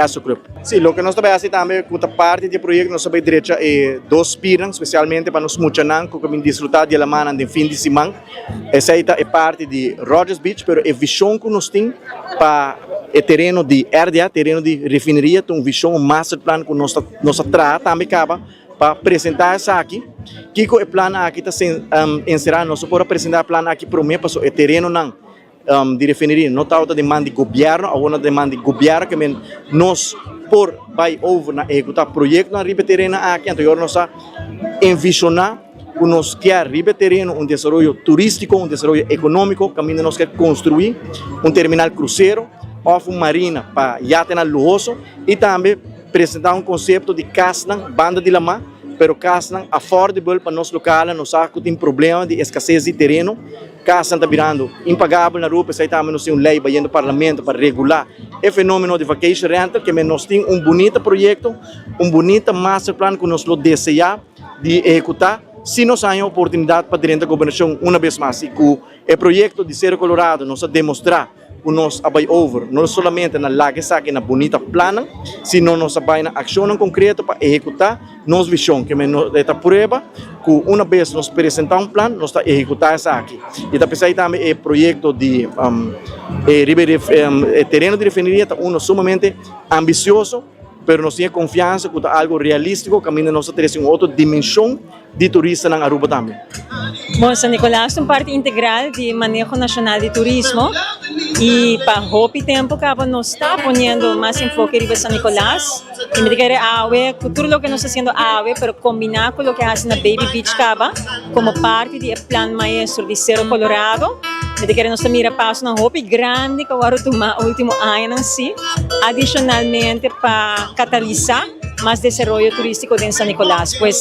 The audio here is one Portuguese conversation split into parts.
Essa grupo. Sim, o que nós também fazemos também, com a parte do projeto, nós também direita dois pirang, especialmente para nós muchanan, que também desfrutar de la mana no fim de semana. Essa é parte de Rogers Beach, mas a visão que nós temos para o terreno de RDA, terreno de refineria, tem uma visão, um master plan que nós traz também acaba para apresentar isso aqui. Que o plano aqui está encerrado, nós podemos apresentar o plano aqui para o mês, para o terreno não. De refineria, não está outra demanda de governo, ou uma demanda de governo que nós por vai over na executar projeto na riba terreno aqui, então nós envisionar que nós quer riba terreno desenvolvimento turístico, desenvolvimento econômico, que nós quer construir terminal cruzeiro, ou marina para iate luxuoso e também apresentar conceito de casa banda de lama, pero casa affordable para nós locais, nós que tem problema de escassez de terreno. Casa está virando impagável na rua, aí também nós temos lei no parlamento para regular o fenômeno de vacation rental, que nós temos bonito projeto, bonito master plan que nós desejamos de executar, se nós temos a oportunidade para dentro da governação, uma vez mais, e com o projeto de Cerro Colorado, nós demonstrar que nós vai over, não somente na laga na bonita plana, sino nós vai na ação concreta para executar nossa visão, que é a prova que uma vez nós apresentamos plano, nós está executar isso aqui. E também também o projeto de terreno de refineria é sumamente ambicioso, mas nós temos confiança que é algo realístico, que nós temos uma outra dimensão de turista na Aruba também. Bom, San Nicolás é uma parte integral do manejo nacional de turismo e para o tempo que nós está ponendo mais enfoque em San Nicolás e me diga AWE, tudo o que nós fazendo AWE, pero combinar com o que faz na Baby Beach Caba como parte do plano maestro de Cerro Colorado. Me diga nós mira passo na hope grande que agora o último ano em si, adicionalmente para catalisar mais desenvolvimento turístico de San Nicolás. Pois,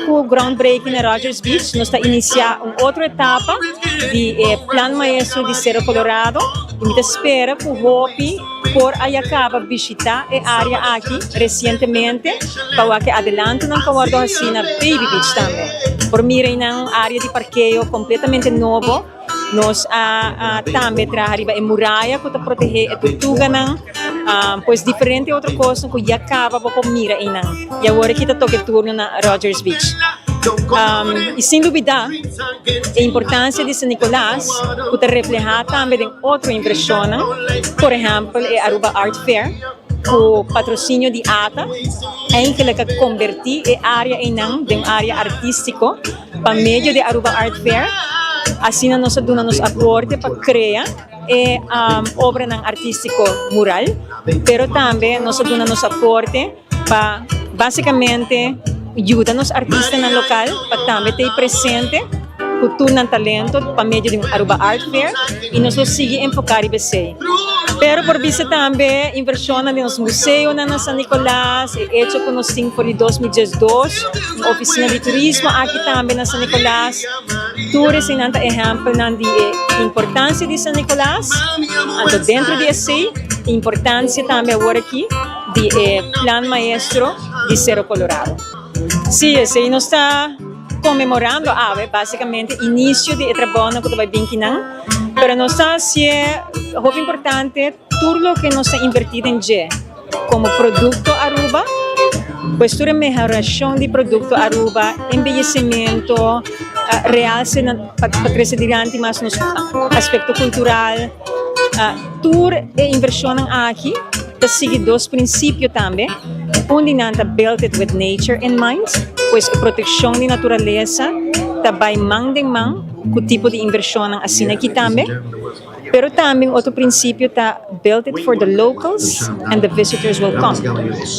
com o groundbreaking na Rogers Beach, nós está iniciar uma outra etapa do plano maestro de Cerro Colorado e me espera que o Hopi por aí acaba visitar a área aqui recentemente para que adelante não acordo assim na Baby Beach também. Por mira na área de parqueio completamente novo, nós também trabalhamos em muralha para proteger a tortuga, pois diferente outra coisa que já acaba com mira aí não. E agora aqui está toque turno na Rogers Beach. E sem dúvida, a importância de San Nicolás pode refletir também em outra impressão, por exemplo, a Aruba Art Fair, com patrocínio de ATA, em que ela convertir a área em uma área artística para meio de Aruba Art Fair. Assim, nós damos aporte para criar obra artístico mural, pero também nós damos aporte para, basicamente, ajudar os artistas no local para também ter presente cultura e talento para meio de Aruba Art Fair e nós seguimos enfocar em BC. Pero por vista também, inversão de nosso museu na San Nicolás, hecho que nós temos por 2012, uma oficina de turismo aqui também na San Nicolás. Tours em exemplo da importância de San Nicolás, dentro de si, importância também agora aqui do plano maestro de Cerro Colorado. Sim, esse nós está comemorando basicamente o início de trabalho que vai vir aqui, pero nós está muito importante tudo o que nós está invertido em G, como produto Aruba, pois toda a melhoração de produto Aruba, envelhecimento, realce para crescer adiante mais no aspecto cultural, toda a inversão aqui, sigue dois princípios também. Nanta built it with nature in mind, pois a proteção da natureza também mão em mão com o tipo de inversão assim aqui também. Pero também outro princípio está built it for the locals and the visitors will come.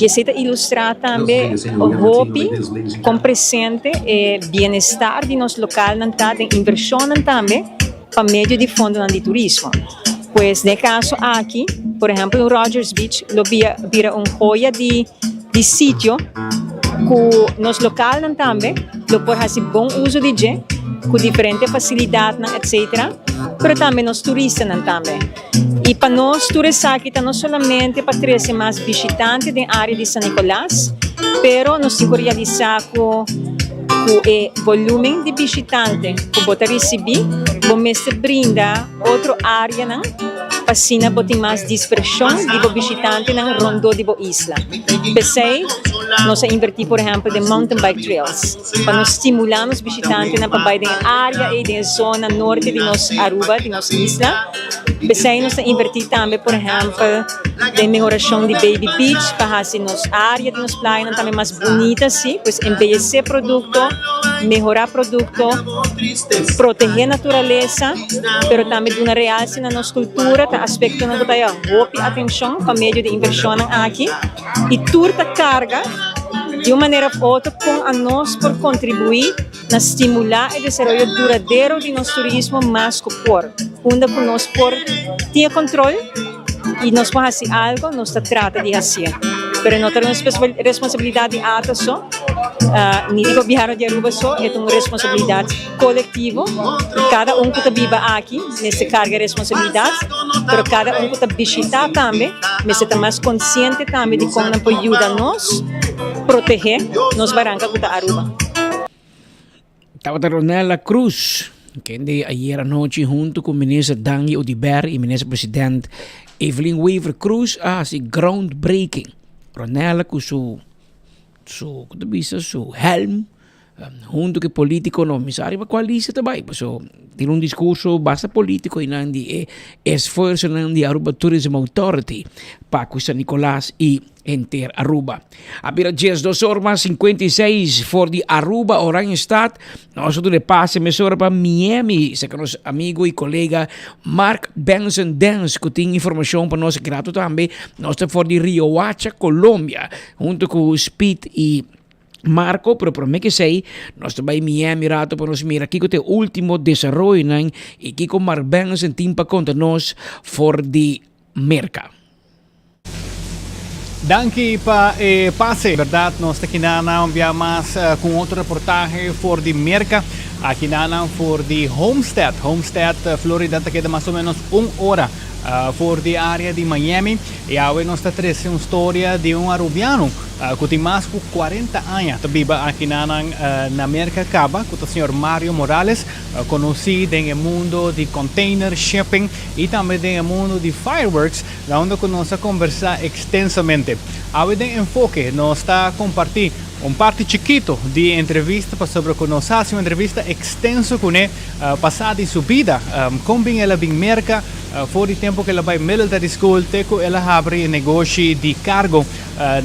E isso está ilustrar também o hope com presente e bem-estar de nosso local, em inversão também para meio de fundo de turismo. Pois, no caso aqui, por exemplo, no Rogers Beach, vira joia de sítio que nos local também, por fazer bom uso de gente, com diferentes facilidades, etc. Mas também nos turistas também. E para nós, turistas aqui, não somente para trazer mais visitantes da área de San Nicolás, mas nós temos que realizar com o volume de visitantes que vamos receber, vamos brindar outra área pasina botin mais dispersão de visitante na rondo de isla. Pensei, nós invertir, por exemplo, de mountain bike trails, para nos estimular os visitantes na papai da área e da zona norte de nos Aruba, de nos isla. Pensei, nós invertir também, por exemplo, de melhoração de baby beach, para assim nos área de nos praias também mais bonita, sim, pois embellecer produto, melhorar produto, proteger a natureza, pero também de uma realce na nossa cultura, tá aspecto na que roupa e atenção, com meio de inversão aqui, e turta carga, de uma maneira ou outra, com a nós por contribuir na estimular o desenvolvimento duradouro de nosso turismo mais por, onde com nós por ter controle e nós podemos fazer algo, nós trata de fazer. Pero não temos responsabilidade alta só, nem do governo de Aruba só, é uma responsabilidade coletiva. Cada que está viva aqui, nessa carga de responsabilidade, pero cada que está visitar também, mas está mais consciente também de como pode ajudar nós proteger nos barrancas que está Aruba. Estaba Ronela Cruz, que ayer anoche junto con ministro Danny Odiber y ministro presidente Evelyn Weaver Cruz hace groundbreaking. Ronela con su helm, junto con político no misario coaliza também. So, tiene un discurso bastante político y nandi esfuerzo nandi Aruba Tourism Authority para Cuesta Nicolás y enter Aruba. Abira 2:56 for the Aruba Orange Stad. Nosotros le pasamos para Miami. Se con nuestro amigo y colega Mark Benson Dance que tiene información para nosotros grato también. Nosotros for the Riohacha, Colombia, junto con Speed y Marco, pero por mí que sei, nós também Miami rato para nos mirar aqui com o último desarrollo e aqui com Mark Benson timpa conta nós for the merca. Danke pa pase, verdad, nos te kinana via más con otro reportaje for the merca, aquí nana for the Homestead, Florida te queda más o menos 1 hora for the área de Miami e ahora nos está trazendo uma história de arubiano que tem mais de 40 anos vive aqui na América Caba, com o senhor Mário Morales, conhecido no mundo de container shipping e também no mundo de fireworks, onde nós conversar extensamente. Ahora de enfoque nos está compartilhando parte chiquito de entrevista sobre que nos hace uma entrevista extensa com ele passada sua vida, como ela vem merca, for o tempo que ela vai military school, teco ela abre negócio de cargo,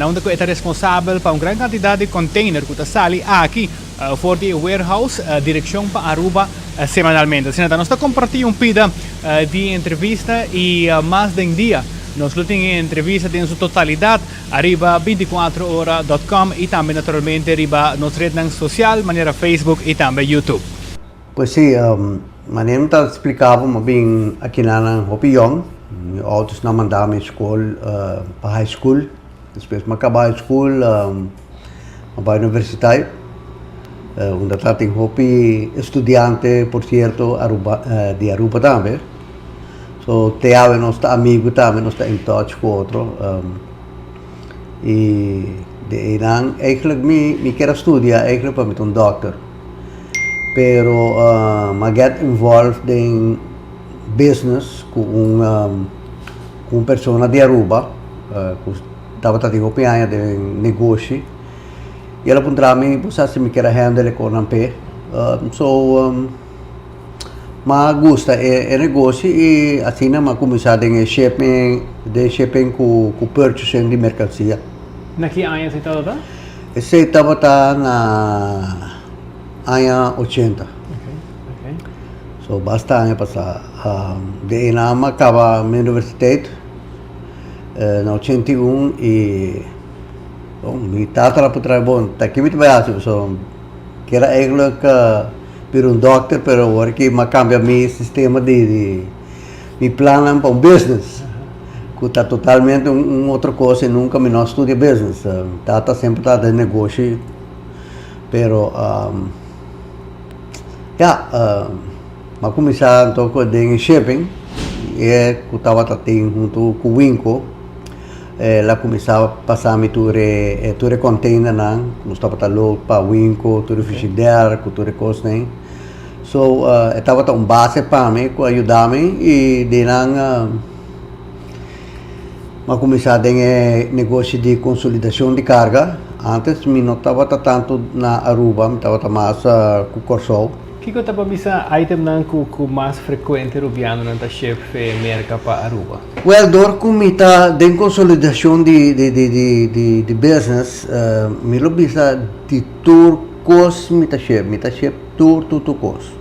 onde ela é responsável por uma grande quantidade de container que está sali aqui for the warehouse, direção para Aruba semanalmente. Assim, nós está compartilhando pida de entrevista e mais de dia. Nós temos entrevista em sua totalidade, arriba 24hora.com e também naturalmente arriba nas redes sociais, maneira Facebook e também YouTube. Pois sim, maneira que explicava, mas bem aqui na Hopiong, outros não mandavam escola para high school, depois me acabar a escola, para a universidade, onde tem Hopi estudante, por certo, de Aruba também. So, teave nós está amigo também, nós está em touch com outro. E de irang, eigenlijk me quero estudar, eigenlijk para me um doctor. Pero me get involved in business com uma pessoa de Aruba, que estava tendo opinião de negócio. E ela perguntou me, se me quer handle com a pé. Mas gosta é negócio e assim não começar em shipping com purchasing de mercancia. Na que ano você estava? Esse estava na ano 80. Okay. So basta ano passado. De Inama acaba a universidade na 81 e me tata lá para trás bom. Tá aqui muito bem so que era eigenlijk per um doctor, pero agora que me cambia meu sistema de plano para um business, que está totalmente outra coisa, nunca me não estudia business, tá sempre tá de negócio, pero mas começar então com de shipping, e que estava tendo junto com o Winco, ela começava a passar me ture container não, nós estava louco para Winco, ture frigideira, ture coisa nem. So, estava base para mim, que ajudava-me e mas começar a negócio de consolidação de carga. Antes, eu não estava tanto na Aruba, eu estava mais com o Corsol. O que você bisa item nang ku mais frequente rubiano nanta chef merka pa Aruba? Well, door kumita den consolidação de business, me lo bisa de turcos mita chef turcos.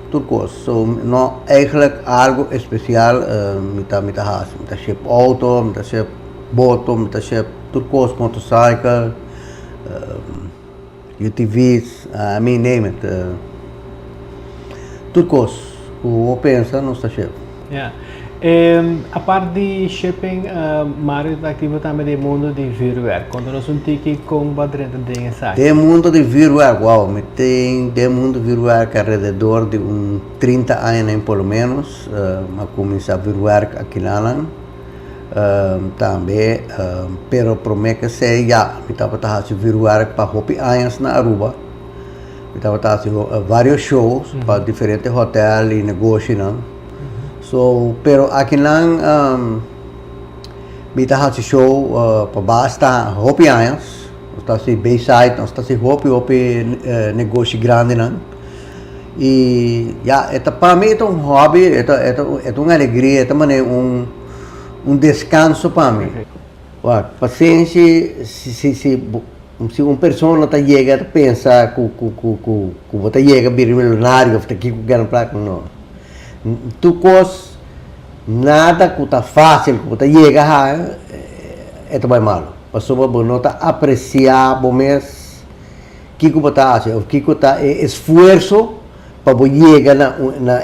So no eigenlijk algo especial mita has, mita chef auto, mita chef boto, mita chef turcos motorcycle, UTVs, I mean name it. Turcos, o pensa não está chef. Yeah. A parte de shipping, Mário está ativo também do mundo de virtual. Quando nós tiki com badrenta de ensaio. De mundo de virtual, wow, me tem de mundo virtual que alrededor de 30 anos pelo menos, a começar a virtual aqui lá. Também, pero prometo que sei já, me estava fazendo virtual para hopi anos na Aruba. Me estava fazendo vários shows para diferentes hotéis e negócios, não? So, pero aqui lá, me estava fazendo show para basta hopi anos. Está assim Bayside, está assim hopi negócio grande, não? E já, para mim é hobby, é uma alegria, é também descanso para mim. Paciência, se uma pessoa não chega a pensar que você chega a vir milionário, você aqui com grande placa, não. Tu cos nada que está fácil, que você chega a é também malo. A pessoa não está apreciar o mês que você está fazendo, o que você está esforço para chegar na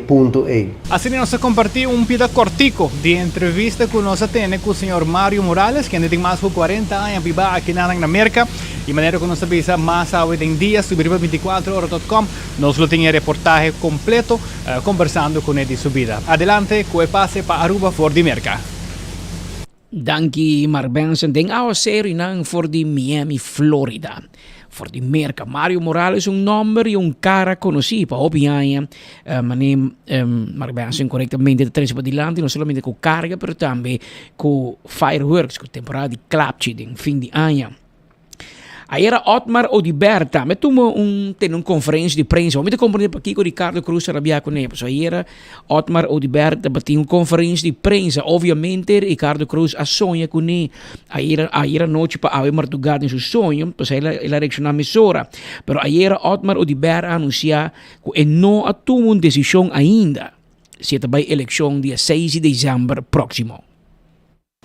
ponto E. Assim nós compartimos pida cortico de entrevista que nós temos com o senhor Mário Morales, que tem mais de 40 anos viva aqui na América, e maneira que nós sabemos mais hoje em dia sobre 24horas.com, nós temos reportagem completo conversando com ele de subida. Adelante, que passe para Aruba for de Merca. Dankie maar mensen den oude serie nang voor die Miami, Florida. Voor die merka Mario Morales un nummer e un cara conosciuto op Iania, maar mensen correctamente trece di landi non solamente con carga, però anche con fireworks, con temporada di clapci, din fin di anno. Era Otmar Odiberta, mas tem uma conferência de prensa, vamos compreender para aqui com o Ricardo Cruz Arabia com ele. So, era Otmar Odiberta, tem uma conferência de prensa, obviamente Ricardo Cruz a sonha com ele. Era noite para haver madrugada em seu sonho, pois ele reaccionou a mesura. Pero era Otmar Odiberta anunciar que não a tomar uma decisão ainda, se é a eleição dia 6 de dezembro próximo.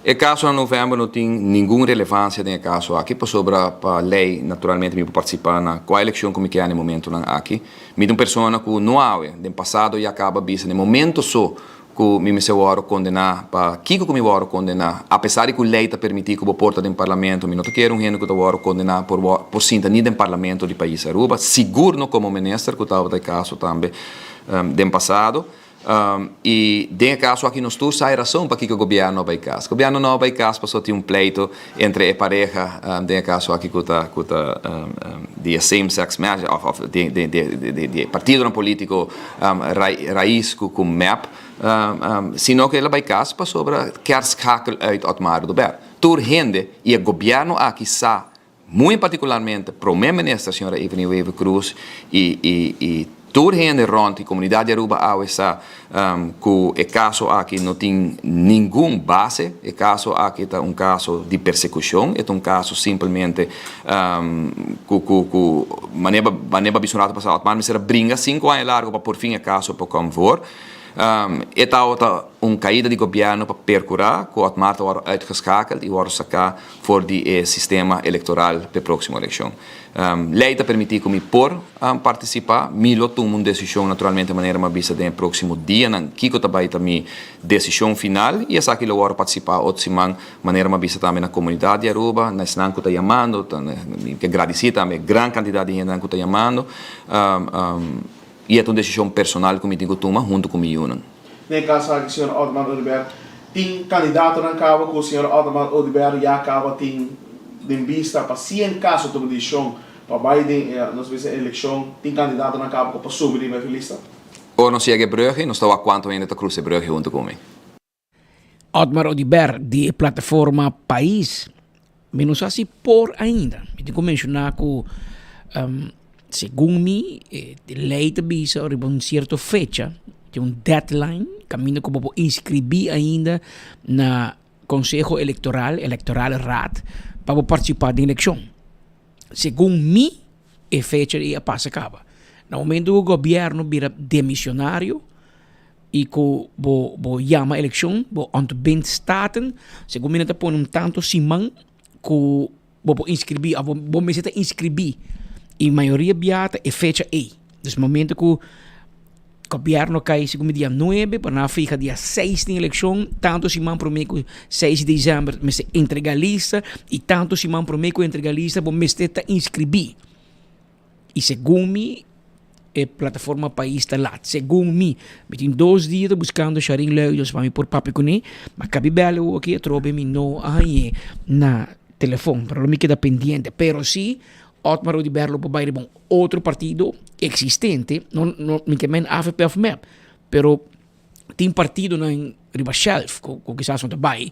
O caso em novembro não tem nenhuma relevância no caso aqui, sobre a lei, naturalmente, me participar na qual eleição como que é no momento aqui. Me uma pessoa que não há, no passado já acaba vista no momento só que me se vou condenar para que me vou condenar, apesar de que a lei está permitindo que eu porta no parlamento, me não quero um que eu vou condenar por sintonia no parlamento do país Aruba, seguro não como ministro que estava no caso também no passado. E tem caso aqui nos tours há razão para que o governo vai caso. O governo não vai caso para ter pleito entre a pareja, tem caso aqui que de same-sex marriage, de partido político raiz com MEP, sino que ele vai caso para sobre quer schakel uit het maar do ber. Tur rende e o governo aqui sa muito particularmente pro primeiro-ministro, a senhora Evelyn Cruz e toda gente rond a comunidade Aruba está que o caso aqui não tem nenhuma base, o caso aqui é caso de persecução, é caso simplesmente que maneira bisunada passada, mas será brinca 5 anos largo para por fim o caso para como for. Outra caída de governo para percurar, que o Marta wordt uitgeschakeld e wordt sacar voor die sistema eleitoral para a próxima eleição. Lei está permitir que me por participar, me lo tomo uma decisão naturalmente de maneira mais vista no próximo dia, na que eu também minha decisão final e essa que eu vou participar outra semana maneira mais vista também na comunidade de Aruba, na cidade que está chamando, que agradeci também grande quantidade de gente que está chamando. E é uma decisão personal que eu tenho que tomar junto com a minha união. No caso aqui, o senhor Otmar Odiberta, tem candidato na cabo que o senhor Otmar Odiberta já acaba tem em vista para se em caso de decisão para Biden, nós vemos a eleição, tem candidato na cabo para subir na lista? Ou não chega a Brugge, não estou a quanto ainda está cruzar Brugge junto comigo. Otmar Odiber, de plataforma País, menos assim por ainda. Eu tenho que mencionar que, segundo mim, a lei de visa, arriba uma certa fecha, tem um deadline, caminho que eu inscrever ainda na Conselho Eleitoral RAD, para participar da eleição. Segundo mim, a fecha ia passar acaba. No momento o governo vira demissionário, e que bo chama a eleição, bo ontbind staten, segundo mim, põe um tanto simão que bo inscrever, bo me seta inscrever, e maioria biata é fecha aí. Nesse momento que o governo cai, segundo dia 9, para na fica dia 6 de eleição, tanto simão para mim que 6 de dezembro me se entrega a lista, e tanto simão para mim que entrega a lista, bo me seta inscrever. E segundo mim, a plataforma País está lá. Segundo mim, tem 2 dias buscando Sharin Leus para mim por papi com ele, mas cabe belo aqui, eu trouxe me no aí na telefone, para mim queda pendiente. Pero sim, Otmar Odiberlo para ir bom outro partido existente, não me quemen AFP of MEP, pero tem partido na riba shelf, com quizás não trabalhe,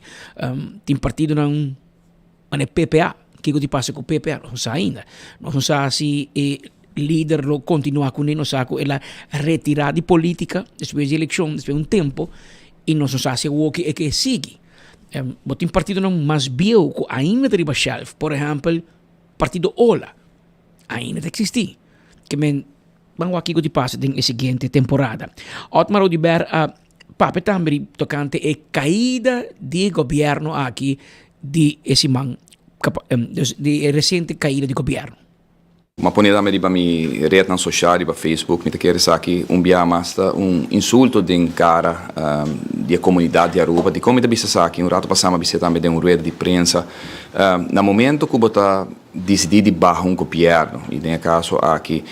tem partido na PPA, que te passa com o PPA, não sei ainda, não sei se líder lo continua com ele, não sei se ela retirada de política, depois da eleição, depois de um tempo, e não sei se o que é que sigue. Tem partido não mais bio, ainda de riba shelf, por exemplo, partido Ola, ainda existe, que men vamos aqui que te passa na seguinte temporada. Otmar Odiber, papo também tocante a caída de governo aqui de esse man, de recente caída de governo. Ma poneda me riba mi rete na social, riba Facebook, mi te quer aqui bia masta insulto din cara di comunidade de Aruba, di come te bisa aqui, rato passama bisa também de rueda de prensa, na momento que bota decidir de barra governo, e nesse caso aqui,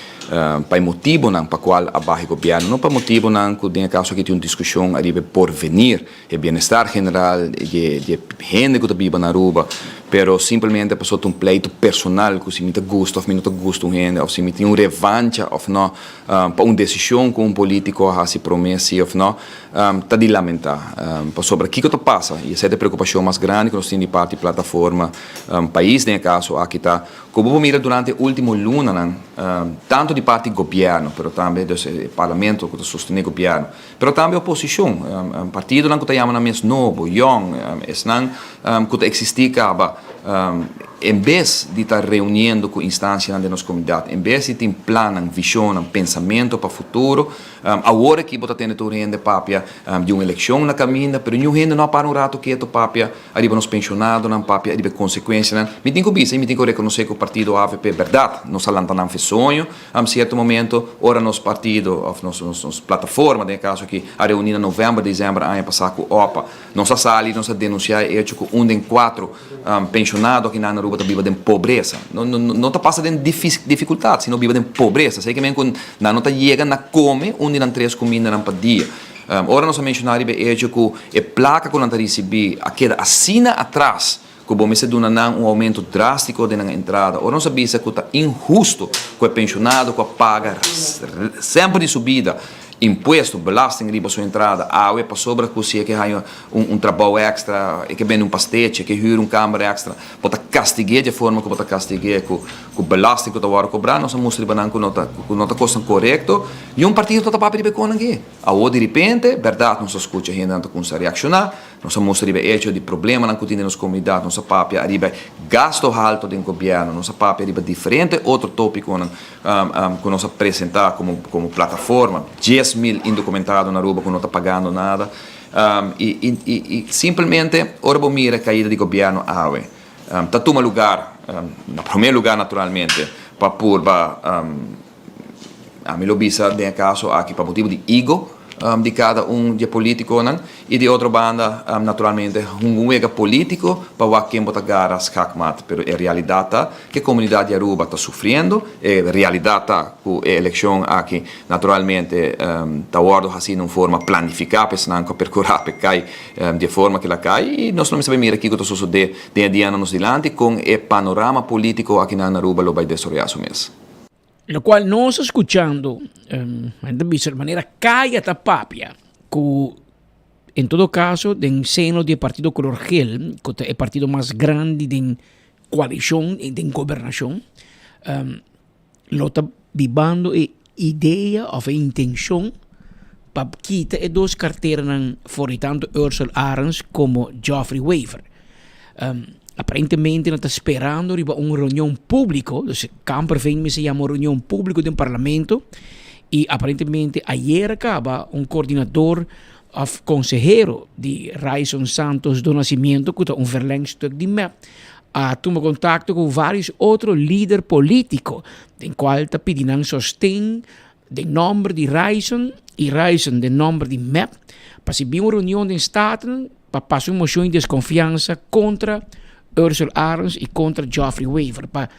para motivo não para qual a barra governo, não para motivo não que nesse caso aqui tem uma discussão arriba por venir, o bem-estar general de gente que vive na Aruba, pero simplesmente passou um pleito personal que se me gusta ou me não gusta gente, ou se me tem revanche ou não, para uma decisão com político a se promessa ou não, tá de lamentar. Sobre o que passa, e essa é a preocupação mais grande que nós temos de parte da plataforma País, nesse caso aqui está, como mira durante o último luna, tanto de parte do governo, pero também do parlamento que sustém o governo, pero também a oposição, partido que está chamando mais novo, young, que existe acaba, em vez de estar reunindo com instâncias da nossa comunidade, em vez de ter plano, visão, pensamento para o futuro, agora que está tendo rende papia de uma eleição na caminho, mas não rende não para rato que é papia, arriba nos pensionados, não papia, arriba consequências, me tenho que ver, me tenho que reconhecer que o partido AVP é verdade, não se alanta não fez sonho, certo momento, ora nos partido, nos plataforma, no caso aqui, a reunião em novembro, dezembro, ano passado com OPA, não se sali, não se denunciar, é que 1 em 4 pensionados aqui na Aruba vive em pobreza, não está passando em dificuldade, senão vive em pobreza, sei que mesmo não está chegando na come, onde não 3 comidas não para dia. Ora nós mencionar é que a placa que não está recebendo, a queda assina atrás, que bom, se duna um aumento drástico de na entrada, ou não sabia que está injusto com o pensionado, com a paga sempre de subida, imposto, belasting riba sua entrada, para sobre que você que há trabalho extra, que vem pastete, que hyra câmara extra, pode castigar de forma que pode castigar com belasting que está cobrar, nós vamos riba com nota custa correto, e partido está para riba com aqui. De repente, verdade, não se escuta a gente com se reaccionar, nós vamos riba hecho de problema na cotidiana nas comunidades, nossa papia arriba gasto alto do governo, nossa papia arriba diferente, outro tópico que nós apresentar como plataforma, 10.000 indocumentados na Aruba que não está pagando nada, e simplesmente, ora vamos mirar a caída do governo AUE. Está toma lugar, no primeiro lugar naturalmente, para pôr, a melhor vista, de caso, aqui para motivo de ego, de cada de político, e de outra banda, naturalmente, ega político para quem bota garas kakmat, pero é realidade que a comunidade de Aruba está sofrendo, é realidade que a eleição aqui, naturalmente, está ordo assim, de forma planificada, para percorrer para cai de forma que ela cai, e nós não sabemos aqui que está sucedendo de anos adiante com o panorama político aqui na Aruba, lo vai desarrollar isso mesmo. Lo cual nos escuchando, de manera calla tapapia, que en todo caso, en seno del partido color gel, que es el partido más grande de coalición y de gobernación, lo está vivando idea of intención para quitar dos carteras voor tanto Ursula Arens como Geoffrey Wever. Aparentemente no está esperando una reunión pública, entonces Kamperveen se llama reunión pública del Parlamento, y aparentemente ayer acaba un coordinador of consejero de Raison Santos do Nascimento, que es un verlengstuk de MEP, tomó contacto con varios otros líderes políticos, en cual está pidiendo sostén de nombre de Raison y Raison de nombre de MEP, para si bien una reunión de Staten, para pasar una moción de desconfianza contra Ursula Arens y contra Geoffrey Wever, para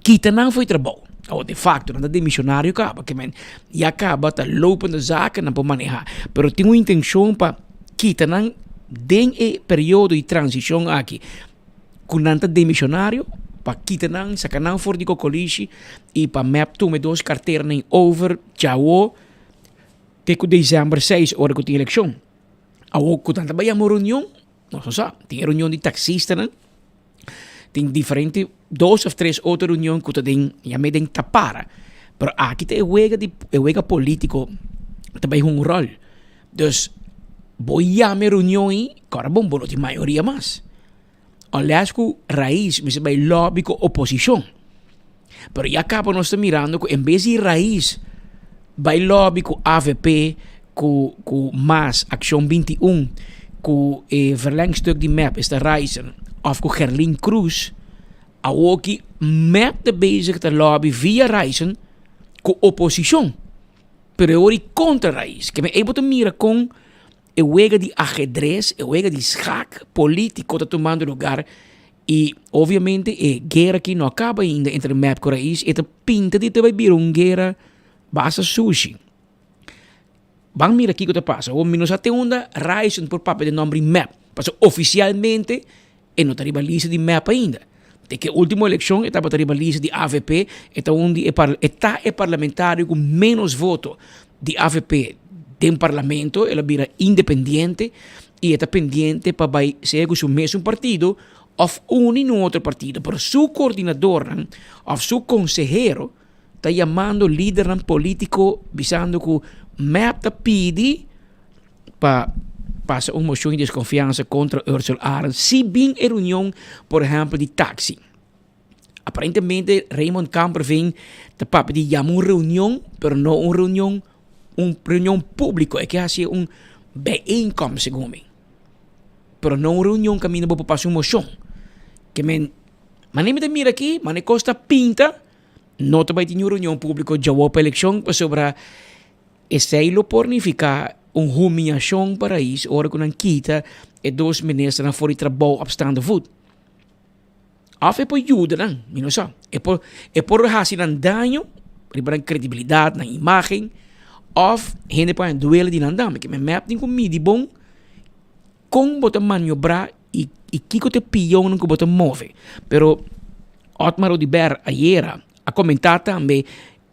quitar não foi trabalho. Ou de facto, não é missionário acaba, que men, e acaba tá lopando zaken não pode manejar, pero tem uma intenção para quitar não den período de transição aqui, com nanta de missionário, para quitar não sacar não for de cocolixi e para map tu me dois carteiras nem over tchau, que com dezembro 6 hora que tem eleição. Ou com tanta bem uma reunião, não só tem reunião de taxista, não? Tem diferentes 2 ou 3 outras reuniões que tem e a medem tapara. Pero aqui tem o político também um rol. Então, vou chamar reunião aí, cara bom, bolo de maioria mais. Aliás, que raiz me se vai lobby com oposição. Pero já acaba nós mirando que em vez de raiz vai lobby com AVP, com MAS, Ação 21, com verlengstuk de MEP, esta Raison, of com Gerlin Cruz, a ook MEP de bezig te lobby via Raison com oposição. Pero ori contra raiz. Que me able te mira com o juego de ajedrez, o juego de schach político está tomando lugar. E, obviamente, a guerra aqui não acaba ainda entre MEP e raiz. E pinta de vai vir uma guerra base sushi. Vamos mirar aqui o que passa. O menos até onde Raison por papel de nome MEP. Passa oficialmente e não está na lista de MEP ainda. De que a última eleição estava na lista de AVP, está onde está o parlamentário com menos voto de AVP do parlamento, ela vira independente e está pendente para ser com o mesmo partido ou no outro partido. Pero seu coordenador ou seu consejero está chamando líder político, visando que MEP está pedindo para passa uma moção de desconfiança contra Ursula Arens, se bem a reunião, por exemplo, de táxi. Aparentemente, Raymond Kamperveen está para de chamar uma reunião, mas não uma reunião pública, é que hace bijeenkomst, segundo mim. Pero não uma reunião que a mim não pode passar uma moção. Que men nem me mira aqui, mas costa pinta, não te vai ter uma reunião pública, já vou para a eleição, sobre esse pornificar uma humilhação para isso, ora que não quita e 2 ministros não foram trabalho abstando voet. Af é por ajuda, não só. É por fazer dano, para credibilidade na imagem, of gente para duelo de nandam, que me map tem comida bom, com botar maniobrar e que te pion que botar move. Pero Otmar Odiber ayer a comentar também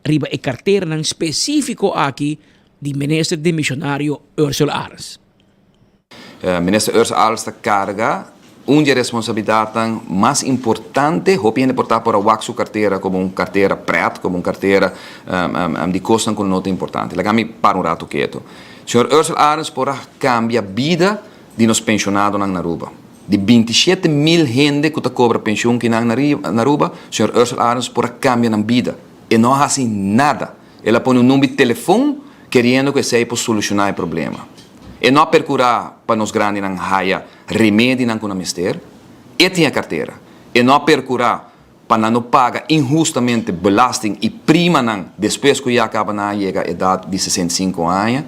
riba e carteira específico aqui de ministro de missionário Ursula Arens. Minister Ursula Arens está carga uma responsabilidade mais importante, hoping portar para o su carteira como uma carteira preta, como uma carteira de custo com nota importante. Legami para rato quieto. Senhor Ursula Arens porá cambiar a vida de nos pensionados na Aruba. De 27.000 gente que cobra pensão aqui na Aruba, senhor Ursula Arens porá cambiar a vida. E não faz nada. Ela põe número de telefone querendo que seja para solucionar o problema. E não procurar para nos grandes não haja remédio não com a mister. E tem a carteira. E não procurar para não pagar injustamente belasting e prima não depois que já acaba na chega a idade de 65 anos.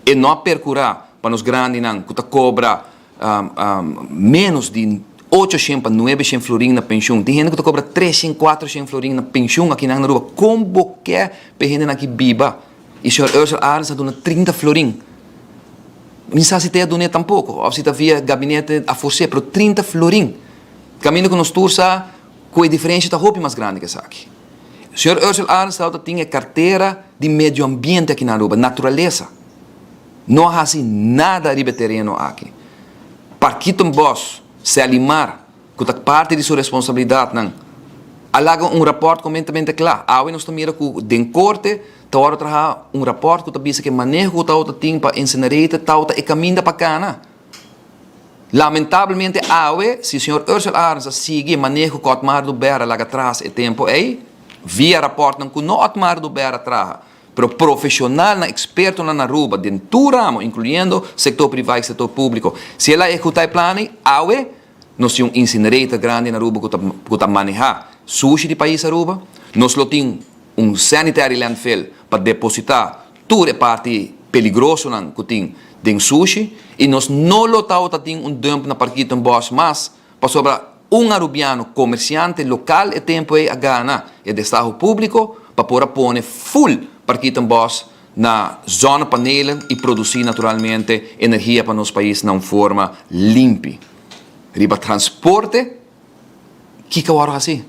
E não procurar para nos grandes não que cobra menos de 800 para 900 florin na pensão. Tem gente que cobra 300, 400 florin na pensão aqui na Aruba. Como que é para gente aqui biba? E o senhor Ursula Arens está dando 30 florin. Não sei se tem a donar tampouco, ou se está via gabinete a você, mas 30 florin. Caminho que nos tursa, com a diferença está roupa mais grande que essa aqui. O senhor Ursula Arens tem a carteira de meio ambiente aqui na Aruba, natureza. não há assim nada de terreno aqui. Parquito Boss se alimar com a parte de sua responsabilidade, não. Alaga rapport completamente claro. Awe nós mira com den corte, hora traha rapport que tabisa que manejo que tauta ting para incinerate, tauta e caminha para cana. Lamentavelmente awe, se o senhor Ursula Arns sigue manejo que Otmar do Berra lá atrás e tempo aí, via rapport não que não Otmar do Berra traha, pero profissional na experto na Aruba, dentro do ramo, incluindo setor privado e setor público. Se ela executar plano, awe, nós temos incinerator grande na Aruba que está manejar sushi de país Aruba, nós temos sanitary landfill para depositar toda a parte peligrosa que tem de sushi e nós não temos dump na Parquito Boss, mas para sobrar arubiano comerciante local e tempo a gana e de estado público para pôr full Parquito Boss na zona panela e produzir naturalmente energia para nosso país na forma limpa. Riba transporte, que é assim?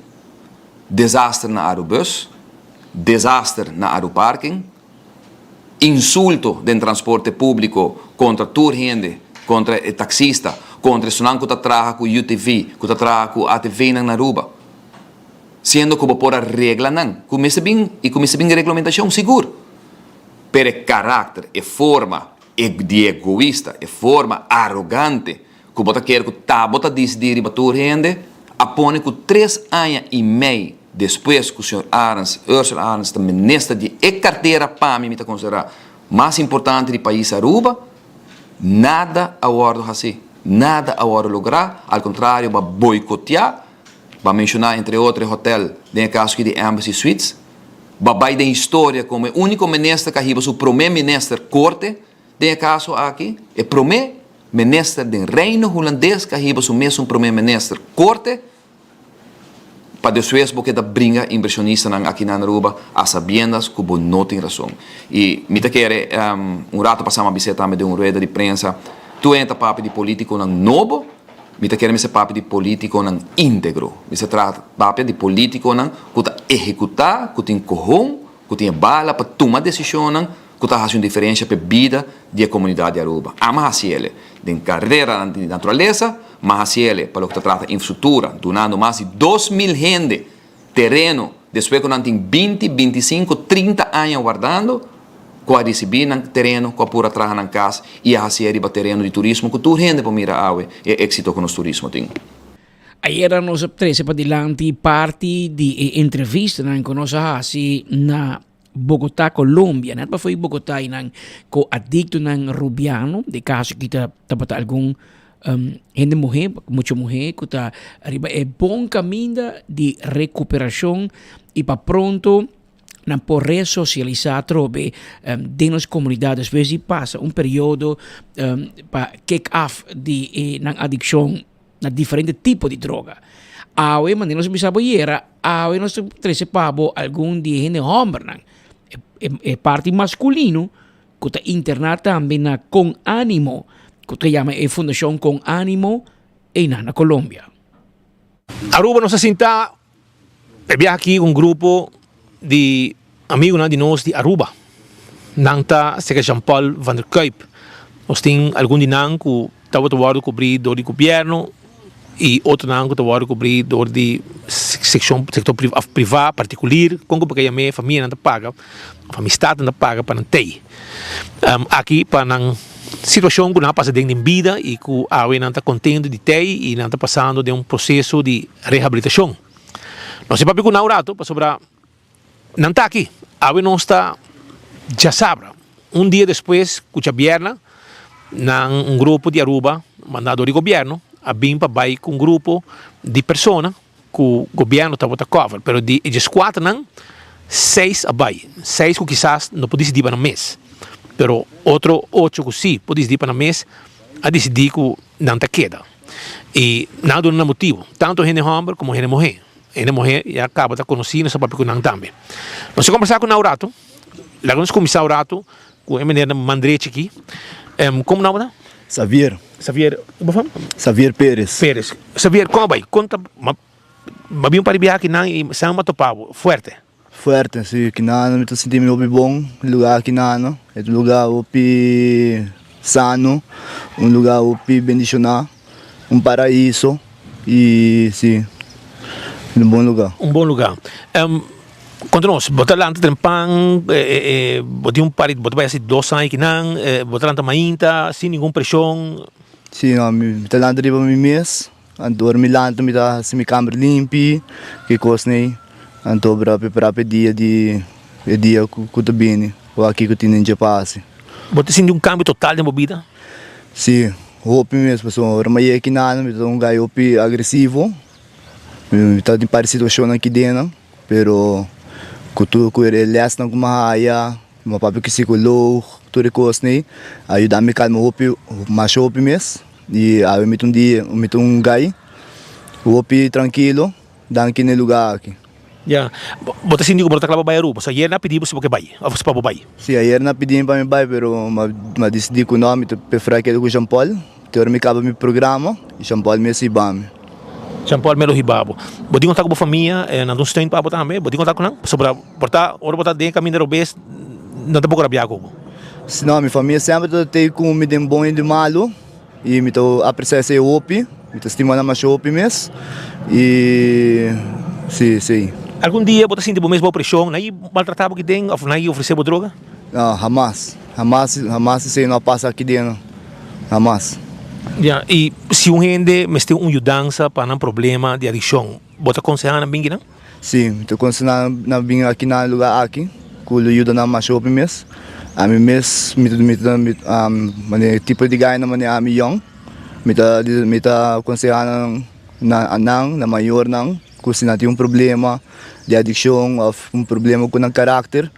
Desastre na aerobus, desastre na aeroparking, insulto do transporte público contra toda gente, contra o taxista, contra o sonanco que trabalha com UTV, que trabalha com ATV na Aruba. Sendo que por a regra não, começa bem a regulamentação seguro. Pero caráter e forma de egoísta, e forma arrogante, que você quer que tá decidir para toda gente, apone que 3 anos e meio depois que o senhor Ursula Arns, o ministro de carteira para mim, me considerar mais importante do país Aruba, nada a hora assim, nada a hora lograr, ao contrário, vai boicotear, vai mencionar entre outros hotéis, tem caso que de Embassy Suites, vai da história como o único ministro que arriba o primeiro ministro corte, tem caso aqui, é primeiro ministro do reino holandês que arriba o mesmo primeiro ministro corte, para depois porque da brinca inversionista aqui na Aruba a sabiendas que não tem razão. E me quer rato passar uma visita também de rueda de prensa, tu entra papo de político novo, me quer ser papo de político íntegro, me se trata papo de político que tá executar, que tem corrão, que tem bala para tomar decisão, que está fazendo diferença para a vida da comunidade de Aruba. Ama assim ele, de carreira de natureza, mas assim ele, para o que trata de infraestrutura, donando mais de 2.000 gente terreno, depois que não tem 20, 25, 30 anos guardando, com a receber terreno, com a pura traja na casa, e assim ele terreno de turismo, que toda gente para mirar awe, é êxito que o nosso turismo tem. Ayer nós treze para dilante parte de entrevista com nós na Bogotá, Colômbia, né? Foi Bogotá com adicto rubiano, de caso que tá algum gente morrer, muita mulher, que tá arriba é bom caminho de recuperação e para pronto não por ressocializar trobe dentro das comunidades, às vezes passa período para kick-off de adicção na diferente tipo de droga. Awe, mas nós pensamos era, awe nós treze para algum de gente homem, é parte masculino que está internado também na Com Ánimo, que se chama a Fundação Com Ánimo na Colômbia. Aruba nos assinta, havia aqui grupo de amigos de nós de Aruba. Nanta se Jean-Paul Van der Kuip. Nós temos algum de nós que estava cobrir do governo e outro nós que estava cobrir do sector privado, particular, como porque a minha família não paga, a família não paga para não ter. Aqui para não situação que não passa dentro de vida e que a não está contente de ter e não está passando de processo de reabilitação. Nós se papi com o rato para sobrar não está aqui. A não está já sabe. Dia depois, que a Bierna, grupo de Aruba, mandado do governo, a BIMPA vai com grupo de pessoas que o governo está a cover, mas de 4 não, 6 a vai. 6 que quizás não pode decidir para um mês. Pero outro 8 que sim, pode decidir para um mês, a decidir que não está queda. E não há motivo, tanto gente homem como gente mulher. Gente mulher já acaba de conhecer essa papel que não também. Nós conversar com o rato, lá nós começamos o rato, com a menina Mandrete aqui, como não é? Xavier Pérez. Xavier, como vai? Conta, mas bem para viajar aqui não e são uma topavo forte. fuerte, sí, Quinana me senti muy bom, lugar Quinana, es un lugar opi sano, un lugar opi bendicionado, un paraíso y sí, un bom lugar. Um bom lugar. Quando nós botar lá tem pão, botar parit, botar vai assim 2 anos que não, botar lá mainta, sem nenhuma pressão. Sim, não, me tá lá driba mi mês, antor me lá me tá se mi câmera limpi, que cosnei, antor para preparar para dia que tá bem, ou aqui que tem em passe. Botar sem câmbio total de movida. Sim, hopi mesmo, pessoal, ormai aqui nada, me tá gai hopi agressivo, me tá de parecido situação aqui dentro, pero kutu ku relas na kumahaya, mapapi psicólogo, tudo cosnei, ajuda-me calma hopi, mais hopi mes, e aí me um gai, hopi tranquilo, dan aqui no lugar aqui. Ja, botar sem botar clava baiaru, você ia na pedir você porque vai, ou você para vai. Sim, ayer na pedi para me vai, pero ma decidi que o nome te prefere que com Jean Paul, teor me acaba meu programa, e Jean Paul me sibame. Jean Paul Melo Hibabo. Bodi contar com a família, não dou stein para botar também, bodi contar com não, sobre botar, ora botar dentro caminho da obes, não tá pouco rabia com. Senão minha família sempre tem com me dem bom e de malo, e me tô apreciar esse opi, me tô estimando mais opi mesmo, e sim. Algum dia botar assim de mesmo pressão, aí maltratava que tem, ou aí oferecer droga? Não, jamais se não passa aqui dentro, jamais. Ja, e se gente me tem ajudança para um problema de adicção, bota aconselhar na bingue, não? Sim, estou aconselhando na bingue aqui no lugar aqui, que ajuda na mais shopping mesmo. A mim mesmo, tipo de guy na maneira a mim young, me tá aconselhando na maior não, que se não tem problema de adicção ou problema com o caráter,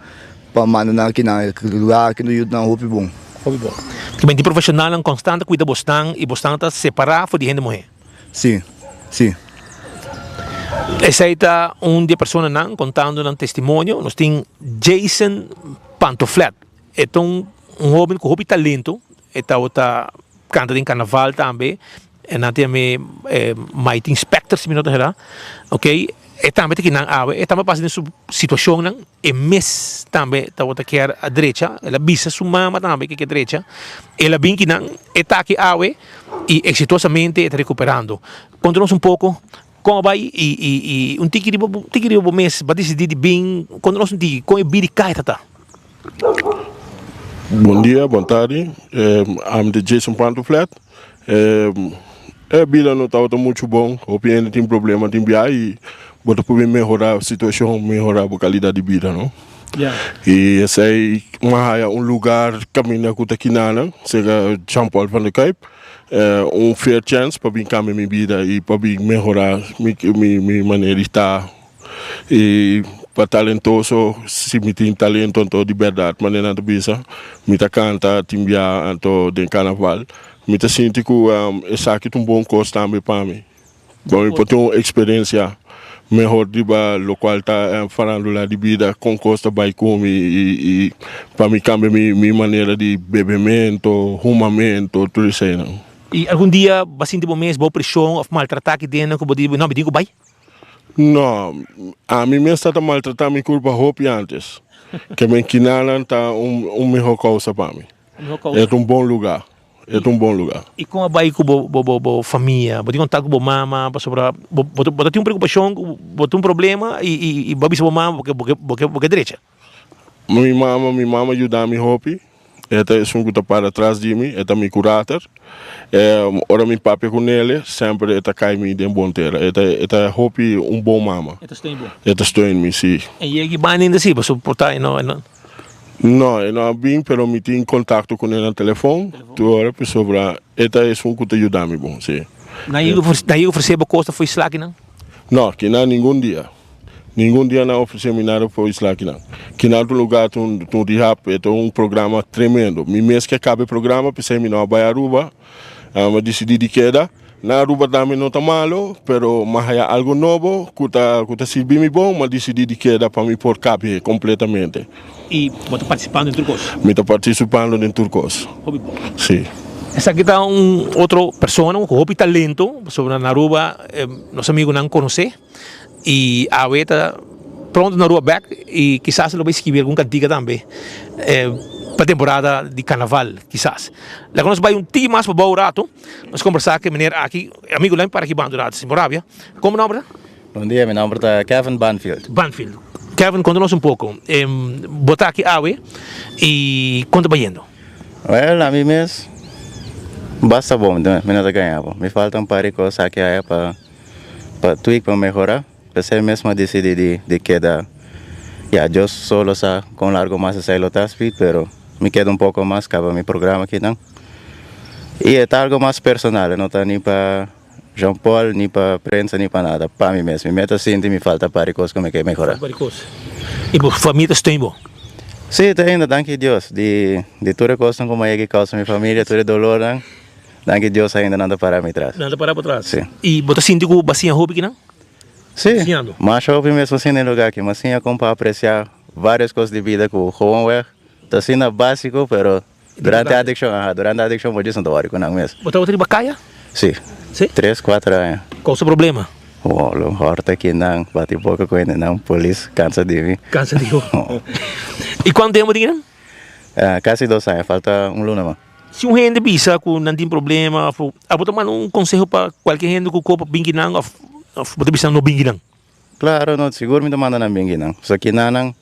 para mandar aqui no lugar aqui no ajuda na roupa bom. Que bem de profissional não constante cuida bostão e bostão tá separar de gente morrer. Sim. Essa aí tá de pessoa não contando um testemunho, nós tem Jason Pantoflet, é jovem com hobby talento, tá canta em carnaval também, e não tem mais inspector se me não tá, ok? E também tem que não ave, e também passa nessa situação não, e mês também tá outra que a direita, ela bisa sua mama também que é direita, ela bem que não, e tá que ave e exitosamente está recuperando. Conta-nos pouco como vai e tigre mês para decidir bem, conta-nos tigre como é bem cai tá. Bom dia, boa tarde. I'm the Jason Pantoflet. Bila não está muito bom, o PN tem problema, tem biai e bota para melhorar a situação, melhorar a qualidade de vida, não? Yeah. E esse aí lugar caminho com aqui na, seja Jean Paul van der Kuip, fair chance para vir cambiar minha vida e para vir melhorar minha maneira de estar e para talentoso, se me tem talento então de verdade, mas não é bisa, me tá canta, timbia então de carnaval. Me sinto que esse aqui é bom custo também para mim. Bom, eu tenho uma experiência melhor de local tá falando lá de vida com custo vai comer e para mim cambiar minha maneira de bebimento, rumamento, tudo isso aí. Não. E algum dia vai sentir bom mês, boa pressão, ou maltratar aqui dentro, que não me digo vai? Não, a mim mesmo está maltratando minha culpa roupa antes, que me quinalan tá melhor coisa para mim. É bom lugar. É bom lugar. E como vai com a família? Você contar com a mama, você tem uma preocupação, você tem um problema e vai ver a mama porque é direita? Minha mama ajuda a minha roupa. Esta é um que para trás de mim, esta é meu curator. Ora meu papai com ele, sempre esta cai me de bom terra. Esta é roupa bom mama. Esta estou em mim, sim. E ele vai ainda assim, para suportar, não? Não, não bem, pero me tenho contato com ele no telefone. Tu ora para sobre, esta é um que te ajuda a mim, bom, sim. Daí oferecer a costa foi slack, não? Não, que não nenhum dia. Nenhum dia não oferecemos nada para o slack, não. Que não outro lugar tu rehab, é programa tremendo. Me mês que acaba o programa, pensei me não vai a Aruba, mas decidi de queda. Na Aruba também não está malo, pero mas há algo novo, que está servindo bom, mas decidi de queda para me pôr cabe completamente. E você está participando em Turcos? Me está participando em Turcos. Sim. Essa aqui está outra pessoa com hobby talento, sobre na Aruba, nosso amigo não conhece, e a Beta pronto na rua back e quizás lo vai escrever algum cantiga também para temporada de carnaval, quizás. Lá nós vai time mais para o rato, nós conversar com meneer aqui, amigo lá para aqui bandurados em Moravia. Como nome? Bom dia, meu nome é Kevin Banfield. Banfield. Kevin, conta-nos um pouco. Botar aqui awe e quanto vai indo? Well, a mim mesmo, basta bom, né? Me nada ganhava. Me faltam para coisas aqui para tweak, para melhorar. Você mesmo decidi de quedar. Eu solo com largo mais a lotar speed, pero me quedo um pouco mais para meu programa aqui, não? E é algo mais personal, não está nem para Jean Paul, nem para prensa, nem para nada. Para mim mesmo. Me meto assim, me falta para coisas como é que melhorar. E por família está bom? Sim, está ainda, danke Deus. De toda coisa como é que causa minha família, todo dolor, não? Danke Deus ainda nada para me trás. Nada para trás? Sim. E você sente que você é hobby, não? Sim, mas eu mesmo assim no lugar aqui, mas sim é como para apreciar várias coisas de vida que o Hohenweg está sendo básico, pero durante a adicção pode ser um teórico, não mesmo. Você está de bacaia? Sim. 3, 4 anos. Qual o seu problema? O horta aqui não, bate pouco com ele, não, polícia, cansa de mim. Cansa de mim. E quanto tempo de não? Quase 2 anos, falta um luna, mano. Se um gente bisa que não tem problema, eu tomar um conselho para qualquer gente que o corpo bingi não, você bisa no bingi não? Claro, não, seguro me manda na bingi não. Só que não,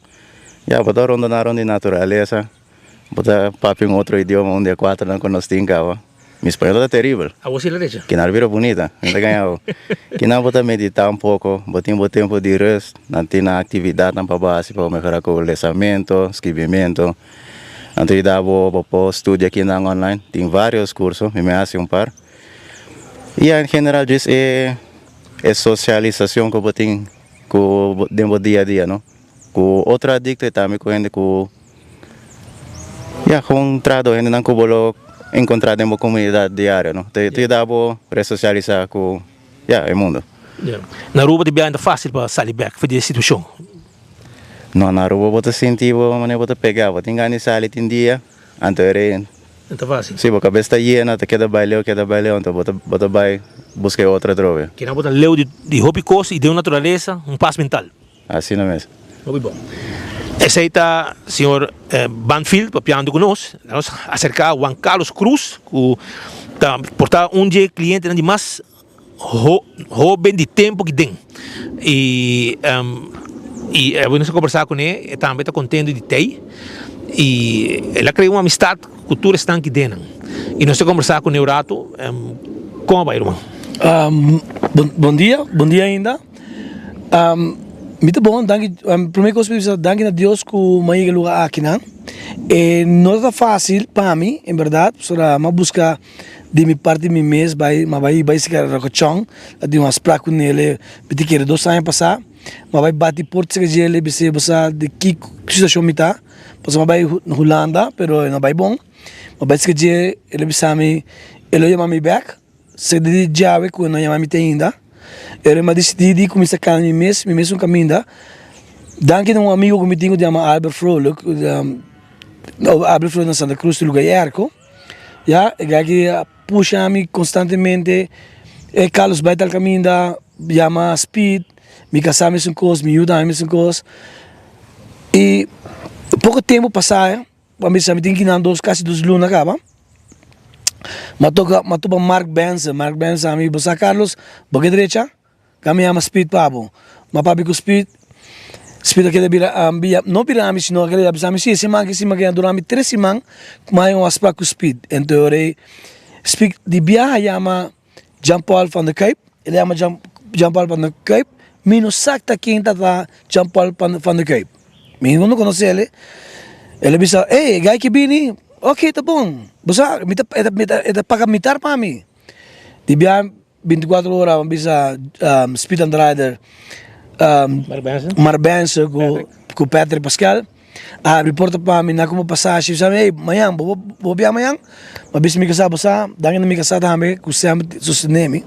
já botar ronda na ronda de natureza, botar papo em outro idioma, onde é 4 não conosco tem cá. Mi espanhol é terrível. A você é leite? Que não vira bonita, ainda ganhava. Que não botar meditar um pouco, botar um tempo de rest, não tem atividade para base para melhorar com o lançamento, escrevimento. Antes de dar para estudar aqui na online, tem vários cursos, me hace um par. E em geral diz é socialização que eu tenho com o dia a dia, não? Com outro adicto também com ele com com trado ainda não com bolo encontrar em uma comunidade diária, não? Te dá para resocializar com o mundo. Na rua de bem ainda fácil para sair back fazer situação. Não, na rua você sentir, você pegar, você tem que sair tem dia, anterior. Não fácil. Sim, porque a cabeça está llena, te queda baileu, então você vai buscar outra droga. Que não botar leu de hobby coisa e de natureza, paz mental. Assim não mesmo. Muito bom. Esse aí está o senhor Banfield, papiando conosco. Nós acercar Juan Carlos Cruz, que está portar dia cliente de mais jovem de tempo que tem. E vamos conversar com ele, também está contente de ter. E ela criou uma amistade, cultura está aqui dentro. E nós conversar com o rato, como vai, irmão? Bom dia ainda. Muito bom, primeira coisa, danke a Deus que me lugar aqui, não? Não é fácil para mim, em verdade, para buscar de minha parte de mim mesmo, vai se querer recochão, de umas placas com ele, porque quer 2 anos passar, mas vai bater porto se ele você de que situação me tá, pois vai na Holanda, pero não vai bom, mas vai se ele me ele chama me back, se de jave que não chama me ainda. Eu me decidi começar a caminhar mesmo caminho. Danke a um amigo que me tenho de chamar Albert Frollo, Albert Frollo na Santa Cruz do lugar Erco. Que puxa-me constantemente. Carlos vai tal caminho, chama Speed, me casar com coisas, me ajuda com coisas. E pouco tempo passar, me tenho que ir quase 2 lunas acaba. Matoka Mark Benson ami bosa Carlos bagai direita kami ama speed pabo mapabi ko speed aqui bira não bira ami sino aquele abis ami si semang durante 3 semang kumain ang aspa ko speed então speed di biyahe ama Jean Paul van der Kuip ele ama Jean Paul van der Kuip minus sakta quinta ta Jean Paul van der Kuip minus não conhece ele bisa gai que bini. Ok, tá bom. Você é para mitar para mim. Tibia 24 horas bisa speed and rider Marbense com Pedro Pascal. Reporta para mim na como passagem, sabe? Amanhã, vou vir amanhã. Mas bisa me casar, você, daqui na minha casa também, com sempre sosteneme.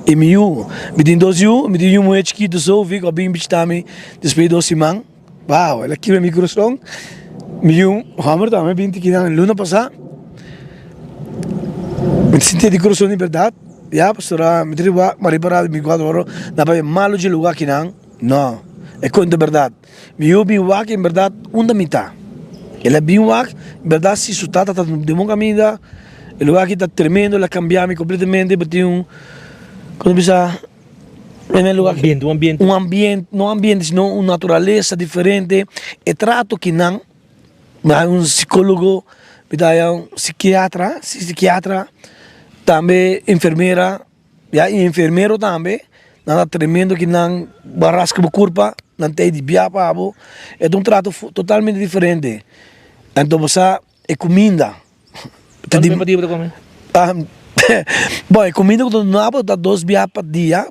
E me tem 2 anos, me tem muito chiquito só, vi que bem bicho também, depois 2 semanas. Uau, ela queria microfone. Hammer também 20 quilos luna passar. Me senti de coração de verdade. Pastora, me tribo mariparado me quadro na para malo de lugar aqui não. É coisa de verdade. Eu bem wak, em verdade, da mitad. Ele é bem wak, em verdade, se isso está de bom caminho, ele wak está tremendo, ele cambiou completamente, porque quando pensa, um ambiente, senão uma natureza diferente, e trato que não, mas um psicólogo, um psiquiatra, também enfermeira, e enfermeiro também, nada tremendo que não barrasca a curva, não tem de biapa, é um trato totalmente diferente. Então você é comida. Quanto tempo dia para comer? Bom, é comida quando não há, dá 2 biapa dia,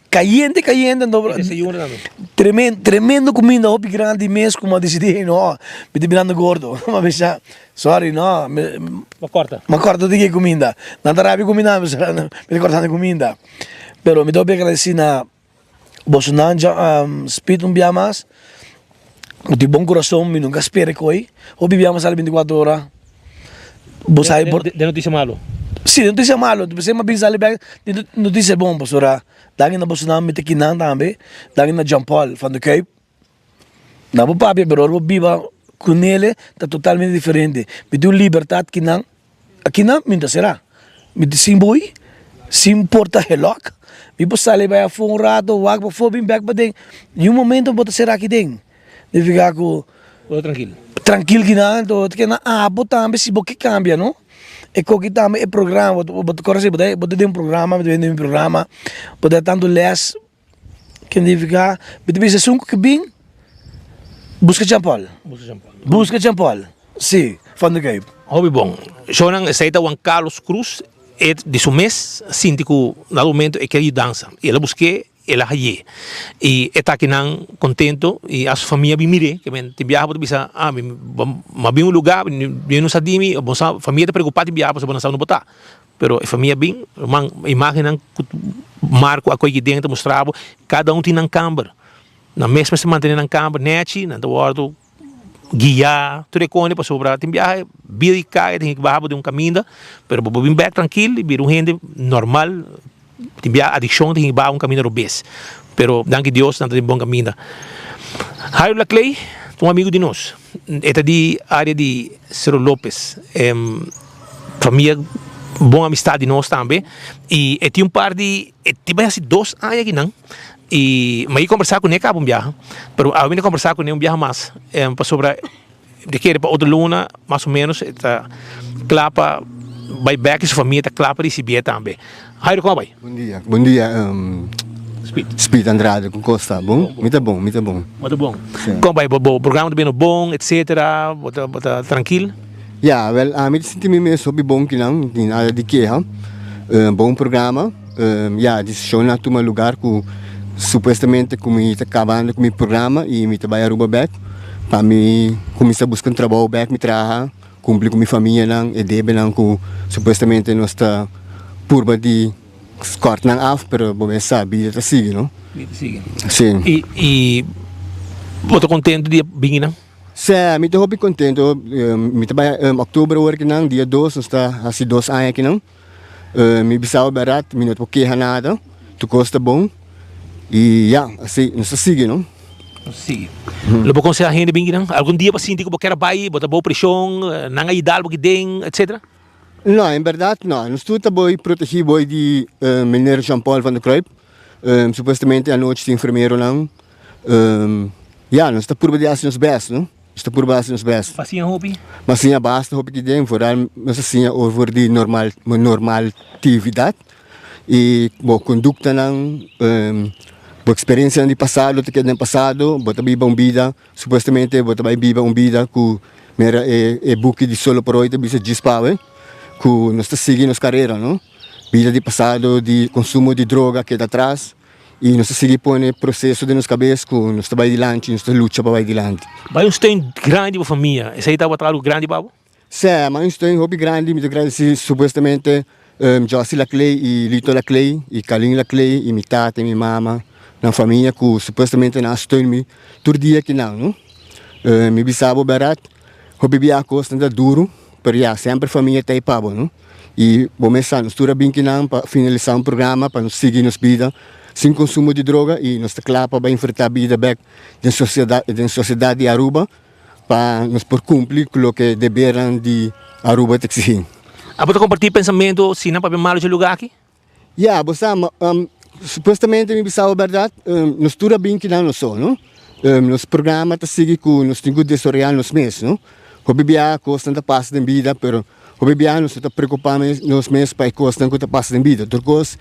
caliente, tremendo comida, hobby grande mesmo, como decidi, não, me terminando gordo, mas sorry, não, ma corta de que comida, não dará bem comida, me cortando comida, pero me dou bem agradecer na Bolsonaro, speed dia mais, de bom coração, me nunca espere coi, hobby dia mais 24 horas, de notícia malo? Sim, notícia malo, você me bisa ali bem, notícia bom, pastora. Daging na Bolsonaro me tekinan também, daging na Jean Paul van de Cape. Na papi, pero o viva com ele está totalmente diferente. Me deu liberdade que não, aqui não, minta será. Me deu simboi, sim porta relógio. Me posso ali vai a um rato, wag para for bem back para dentro. E momento bota será aqui dentro. De ficar com tranquilo. Tranquilo que não, então que na botar também se boque cambia, não? E que também é programa, botar coragem, botar um programa, botar um programa, botar tanto les, que nem ficar, botar bem se que bem, busca Jean Paul. Busca Jean Paul. Sim, van de Cape. Hobby bom. Jonang aceita Juan Carlos Cruz, é de seu mês, síndico, no momento, é que ele dança. Ele busquei, ele aí. E está aqui não contento, e a sua família me mire, que me viaja para bisa, mas bem um lugar, bem no sadimi, a família está preocupada em viajar para você não botar. Pero a família bem, imagina marco a coisa que dentro mostrava, cada tem na câmara. Na mesma se mantém na câmara, net, na do guiar, tu recone para sobrar, tem viagem, vida e cai, tem que baixar de caminho, pero bem back tranquilo, vir gente normal, tem viagem adicção, tem que baixar caminho obês. Pero, danke Deus, não tem bom caminho. Jairo Laclay, amigo de nós, é de área de Cerro Lopes, família, boa amistade de nós também, e tem par de, tem assim 2 anos aqui não, e mas eu conversar com ele acaba viagem, pero ao vir conversar com ele viagem mais, para sobre de que para outra luna mais ou menos está clapa vai back sua família está clapa receber também. Jairo, como vai? Bom dia. Speed Andrade com Costa, bom? Muito bom. Muito bom. Como vai? O programa também bom, etc. Bota tranquilo? Ja, wel, me sinto mesmo sobre bom que não, tem nada de queixa. Bom programa. Ja, de show na tuma lugar que supostamente como está acabando com o programa e me trabalha Aruba back para me começar a buscar trabalho back me trabalhar cumprir com minha família não e deve não que supostamente nós está purba de corte não af pero bom sabe está sigue não sim e estou contente de vir não sim me estou bem contente me trabalha outubro agora que não dia 2 nós está assim 2 anos aqui não me bisau barato me não porque nada tu custa bom e já, assim, não se sigue, não? Sim. Logo com a gente bem, não? Algum dia para sentir que você quer bair, botar boa pressão, não há idade porque tem, etc. Não, em verdade, não. Nós estamos boi proteger boi de menino Jean Paul van de Cape. Supostamente à noite tem enfermeiro não. Já, nós estamos por baixo nos best, não? Está por baixo nos best. Facinha hobby? Mas sim, basta hobby que tem, foral, mas assim, over de normal atividade e boa conduta não. Boa experiência no passado, que no passado, bota biba vida, supostamente bota biba vida que mera é book de solo por hoje, bisa dispawe, que nós está seguindo nossa carreira, não? Vida de passado, de consumo de droga que está atrás, e nós está seguindo põe processo de nossa cabeça, que nós está vai adiante, nós está luta para vai adiante. Vai um tem grande para família, esse aí está trabalho grande babo? Sim, mas um tem hobby grande, muito grande, supostamente Josie Laclay e Lito Laclay e Kalin Laclay e minha tata e minha mama. Na família que supostamente não estou me todo dia que não, me bisabo barato, o bebê a costa anda duro, pero já sempre família tem pabo, não? E começar nós tudo bem que não para finalizar programa para nos seguir nos vida, sem consumo de droga e nós claro para enfrentar a vida back da sociedade de Aruba para nós por cumprir com o que deveram de Aruba te exigir. Você compartilha pensamento se não para mal de lugar aqui? Você supostamente me pensava a verdade, nós tudo bem que não só, não? Nos programa tá sigue com nós temos de desoriar nos meses, não? O bebê costa da passa de vida, pero o bebê não se está preocupando nos meses para costa que tá passa de vida. Depois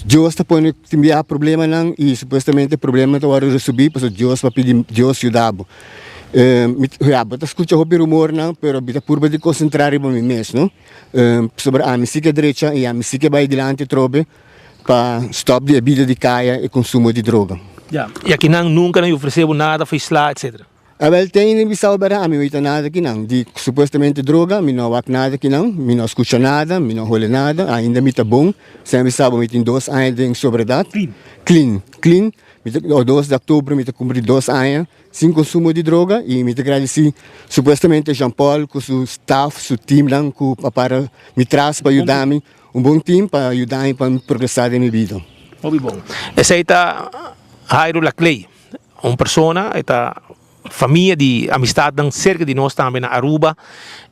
Deus está põe timbia problema não e supostamente problema tá hora de subir, porque Deus vai pedir Deus ajudar. Tá escuta o rumor não, pero bita purba de concentrar em mim mesmo, não? Sobre a música direita e a música vai adiante trobe para stop de vida de caia e consumo de droga. E aqui nunca não ofereceu nada, fez lá, etc. Tem em Bissau bara, não tem nada aqui não. De supostamente droga, me não há nada aqui não, me não escuta nada, me não olha nada, ainda me tá bom. Sem Bissau me tem 2 anos de sobriedade. Clean. O 2 de outubro me tá cumprir 2 anos sem consumo de droga e me tá agradecer supostamente Jean Paul com seu staff, seu time não, para me traz para ajudar-me, bom time para ajudar-me para progressar na minha vida. Muito bom. Essa aí tá Jairo Laclay, uma pessoa, esta família de amistade cerca de nós também na Aruba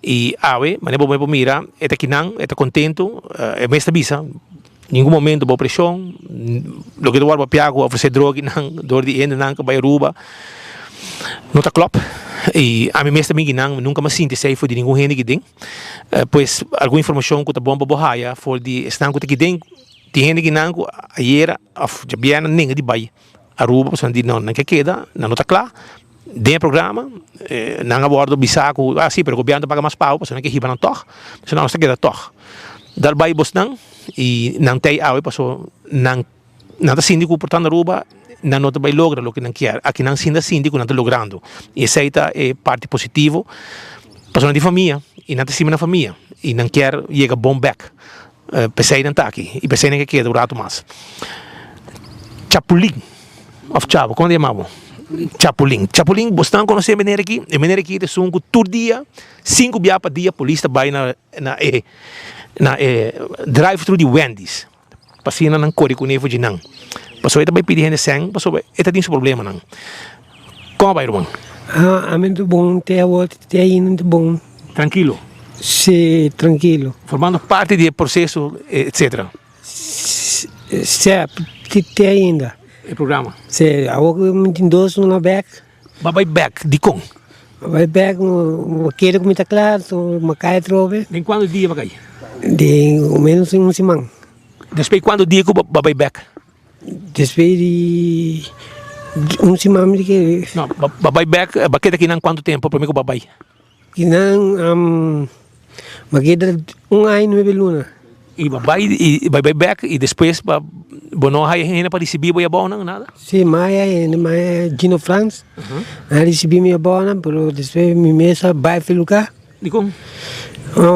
e mas é bom mira, está aqui não, está contento, é mesmo bisa, nenhum momento boa pressão, lo que do ar piago oferecer droga não, dor de ende não que vai Aruba, não está klop e a mim mesmo também não, nunca me sinto safe de nenhum gente que tem, pois alguma informação que tá bom para borraia, for de estão que tem gente que não, ayer já bem ninguém de vai Aruba, porque não que queda, não está claro. Dentro do programa, não abordo bisaco, sim, pero o governo paga mais pau, porque não que riba não toca, senão não se queda toca. Dar bai bostan e não tem água, porque não está síndico portanto Aruba, não vai lograr o que não quer, aqui não sinda síndico não está logrando. E essa é parte positiva, porque não tem família, e não está cima na família, e não quer chegar bom back, pensei não está aqui, e pensei não que queda o rato mais. Chapulín. Of Chavo, como chamava? Chapulín. Chapulín, você não conhece a maneira aqui é sungo todo dia, 5 dias para dia, a polícia vai na drive-thru de Wendy's. Passina não corre com o nevo de não. Passou ele vai pedir gente sem, passou ele tem esse problema não. Como vai, irmão? Muito bom, até muito bom. Tranquilo? Sim, tranquilo. Formando parte do processo, etc. Certo, até ainda. O programa? Sim, agora me tem 2 no back. Vai back, de com? Vai back, aquele que me está claro, uma caia trove. Em quanto dia vai cair? De menos uma semana. Depois quando dia que vai back? Depois de uma semana que. Não, vai back, vai quedar aqui não quanto tempo para mim que vai? Que não, vai quedar 1 ano e 9 lunas. E vai back e depois não há ainda para receber a boa não nada? Sim, mas Gino France, recebi minha boa, mas depois me mesa vai para o lugar. De como?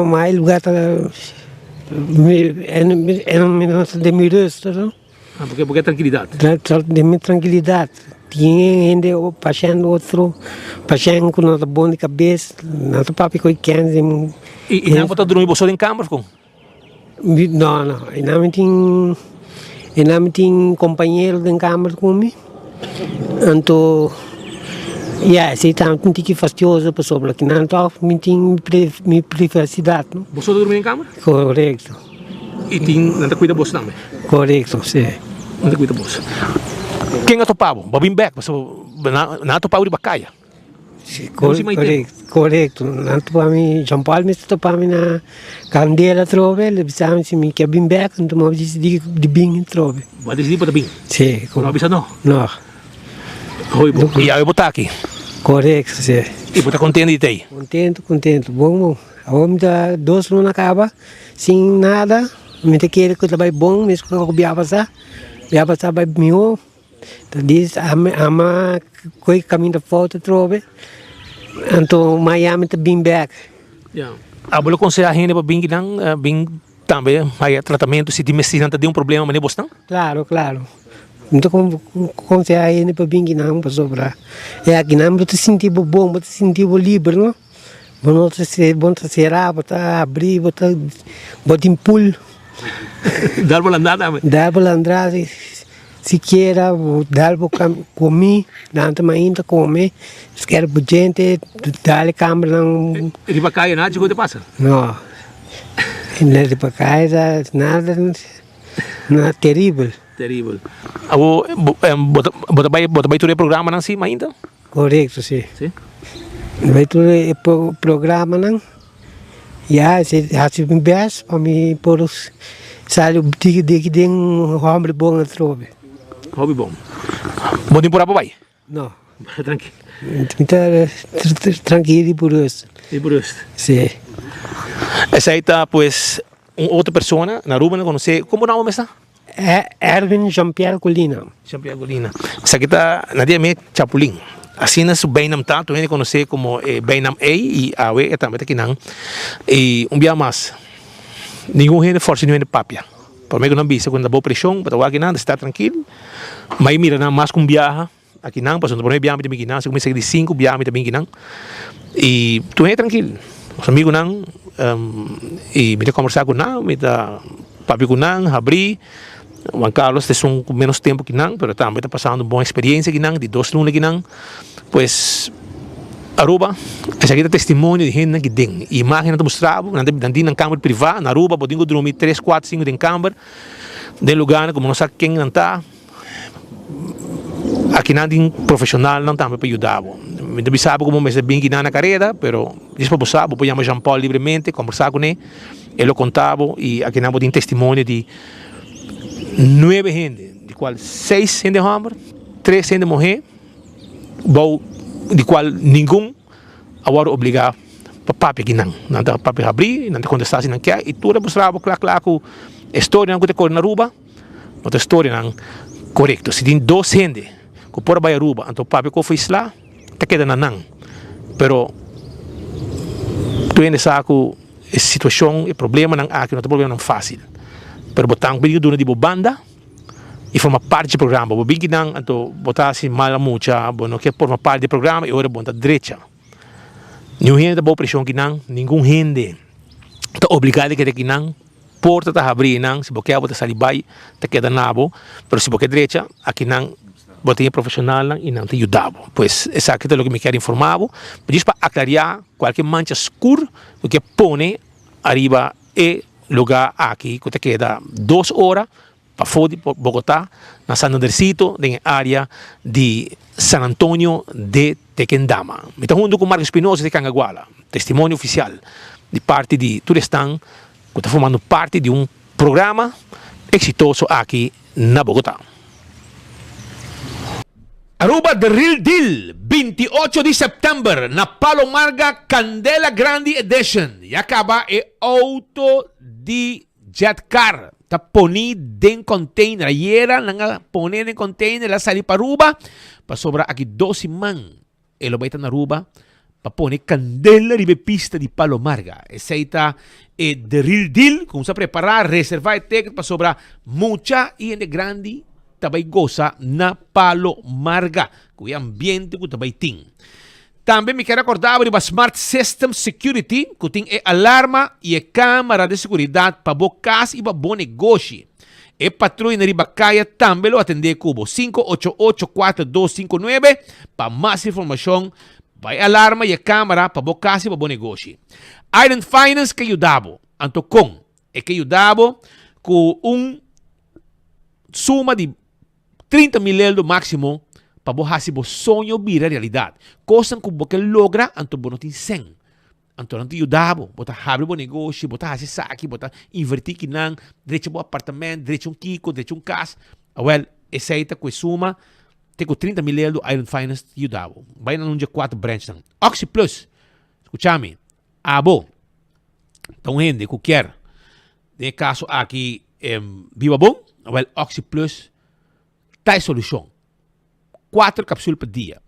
Mas o lugar está de miras, não? Porque é tranquilidade. De minha tranquilidade. Tinha ainda paciente outro, paciente com nota bom de cabeça, nota papi com quente. E não pode dormir você em câmara com? Não, não tem companheiro de câmara comigo. Então, se está muito fastidioso para sobre aqui, não tem minha privacidade. Você dorme em câmara? Correto. E não te cuida você também? Correto, sim. Não te cuida você. Quem é topado? Babim back, não é topado de bacaia. Correto. Nanto para mim, Jean Paul me para mim na candela trove, ele pensava se me quer bem back, então eu decidi de bem trove. Vai decidir para bem? Sim. Não avisa não? Não. E aí eu botar aqui? Correto, sim. E você está contente de ter? Contente. Bom. Agora me dá 2 não acaba, sem nada, me te quer que trabalhe bom, mesmo que eu vou passar vai melhor. Diz ama coi caminho da foto trove. Então Miami tá bem back. A bola consegue a gente para bem também aí tratamento se tem medicina tem problema mas não bostam? Claro. Então consegue a gente para bem não para sobrar. É aqui não você sentir bom, você sentir livre, não? Você será, você abrir, você impulso. Dar bola andada. Dar bola andada. siquiera dar comer, tanto ainda comer, se quer gente, dar câmera não. E para cá, nada, o que passa? Não. Não para casa, nada, nada terrível. Terrível. Bota bem todo o programa não sim ainda? Correto, sim. Sim. Vai todo o programa não. Ja, se me best para mim por os salário de homem bom a trobe. Hobby bom. Bom temporada vai? Não. Tranquilo. Tranquilo por isso. E por isso? Sim. Essa aí tá, pues, outra pessoa na Aruba, não conhece. Como o nome está? Erwin Jean-Pierre Colina. Jean-Pierre Colina. Essa aqui tá, na dia meio Chapulin. Assim, nesse Bainam tá, tu conhece como Bainam A e a UE também tá aqui não. E dia mais, nenhum gente força, nenhum gente papia. Por mim, não bisa, quando dá boa pressão, para o aqui não, está tranquilo. Mas mira, não mais com viaja, aqui não, passando por mim, viaja também aqui não, se começa de 5, viaja também aqui não. E tu é tranquilo. Os amigos não, e me conversar com não, me dá papi com não, abrir. Juan Carlos tem menos tempo que não, mas também está passando uma boa experiência que não, de 2 lunes que não. Pues, Aruba, essa aqui é testemunho de gente que tem. E imagem que mostrava, não tem câmera privada, na Aruba, podem dormir 3, 4, 5 em câmera, de lugar como não sabe quem não está. Aqui não tem profissional, não também para ajudar. Não sabe como é bem que na carreira, mas depois sabe, pode chamar Jean Paul livremente, conversar com ele contava, e aqui não tem testemunho de 9 gente, de qual 6 gente homem, 3 gente mulher, de qual nenhum agora obrigado para papi que não dá papi abrir, não tem contestar se não quer, e tudo mostrava claro com a história não que na Aruba, outra história não correto. Se tem 2 gente que por vai Aruba, então papi que fez lá, te queda na não, pero tu ainda sabe que a situação, o problema não aqui não é problema não fácil. Pero botang bili do de banda e forma parte do programa. O big não, então botar assim mal mucha, não quer forma parte do programa e ora bonta direita. Nenhum gente da boa pressão que não, nenhum gente está obrigado que que não, porta tá abrir não, se você botar salibai, tá queda nabo, pero se você direita, aqui não botinha profissional não, e não te ajudava. Pois essa aqui é o que me quer informar, diz para aclarar qualquer mancha escura que põe arriba e lugar aqui que te queda 2 horas para fora de Bogotá, na San Andresito, na área de San Antonio de Tequendama. Então, junto com Marcos Espinosa de Cangaguala, testemunho oficial de parte de Turistán, que está formando parte de programa exitoso aqui na Bogotá. Aruba The Real Deal, 28 de setembro, na Palo Marga Candela Grande Edition. E acaba auto de jet car. Tá poni den container. Ayer nang pone den container la sali para Aruba. Pa sobra aqui 12 man. Elo ba na Aruba. Pa pone Candela ribe pista di Palo Marga. Essa ita The Real Deal. Kung sa preparar, reservar ticket pa sobra mucha y en de grande tabay goza na Palo Marga. Kuya ambiente ko tabay ting. Também me quero acordar sobre a Smart System Security, que tem alarma e câmera de segurança para o casa e para o negócio. E patrulha na Ribacaia também lo atende cubo 588-4259 para mais informação. Vai alarma e câmera para o casa e para o negócio. Iron Finance que ajudava, anto com é que ajudava com suma de 30 mil euros máximo para você o sonho vira realidade. Coisa que você logra, então você não tem 100. Então não te ajudava, você abre o negócio, você faz saque, você invertir que não, direito um apartamento, direito um kiko, direito casa. Well, essa aí com a suma, tem com 30 mil euros, Iron Finance te ajudava. Vai na número 4 branch. Oxy Plus, escute-me, abo, então gente que quer, de caso aqui, viva bom, well, Oxy Plus, tá solução. 4 cápsulas por dia.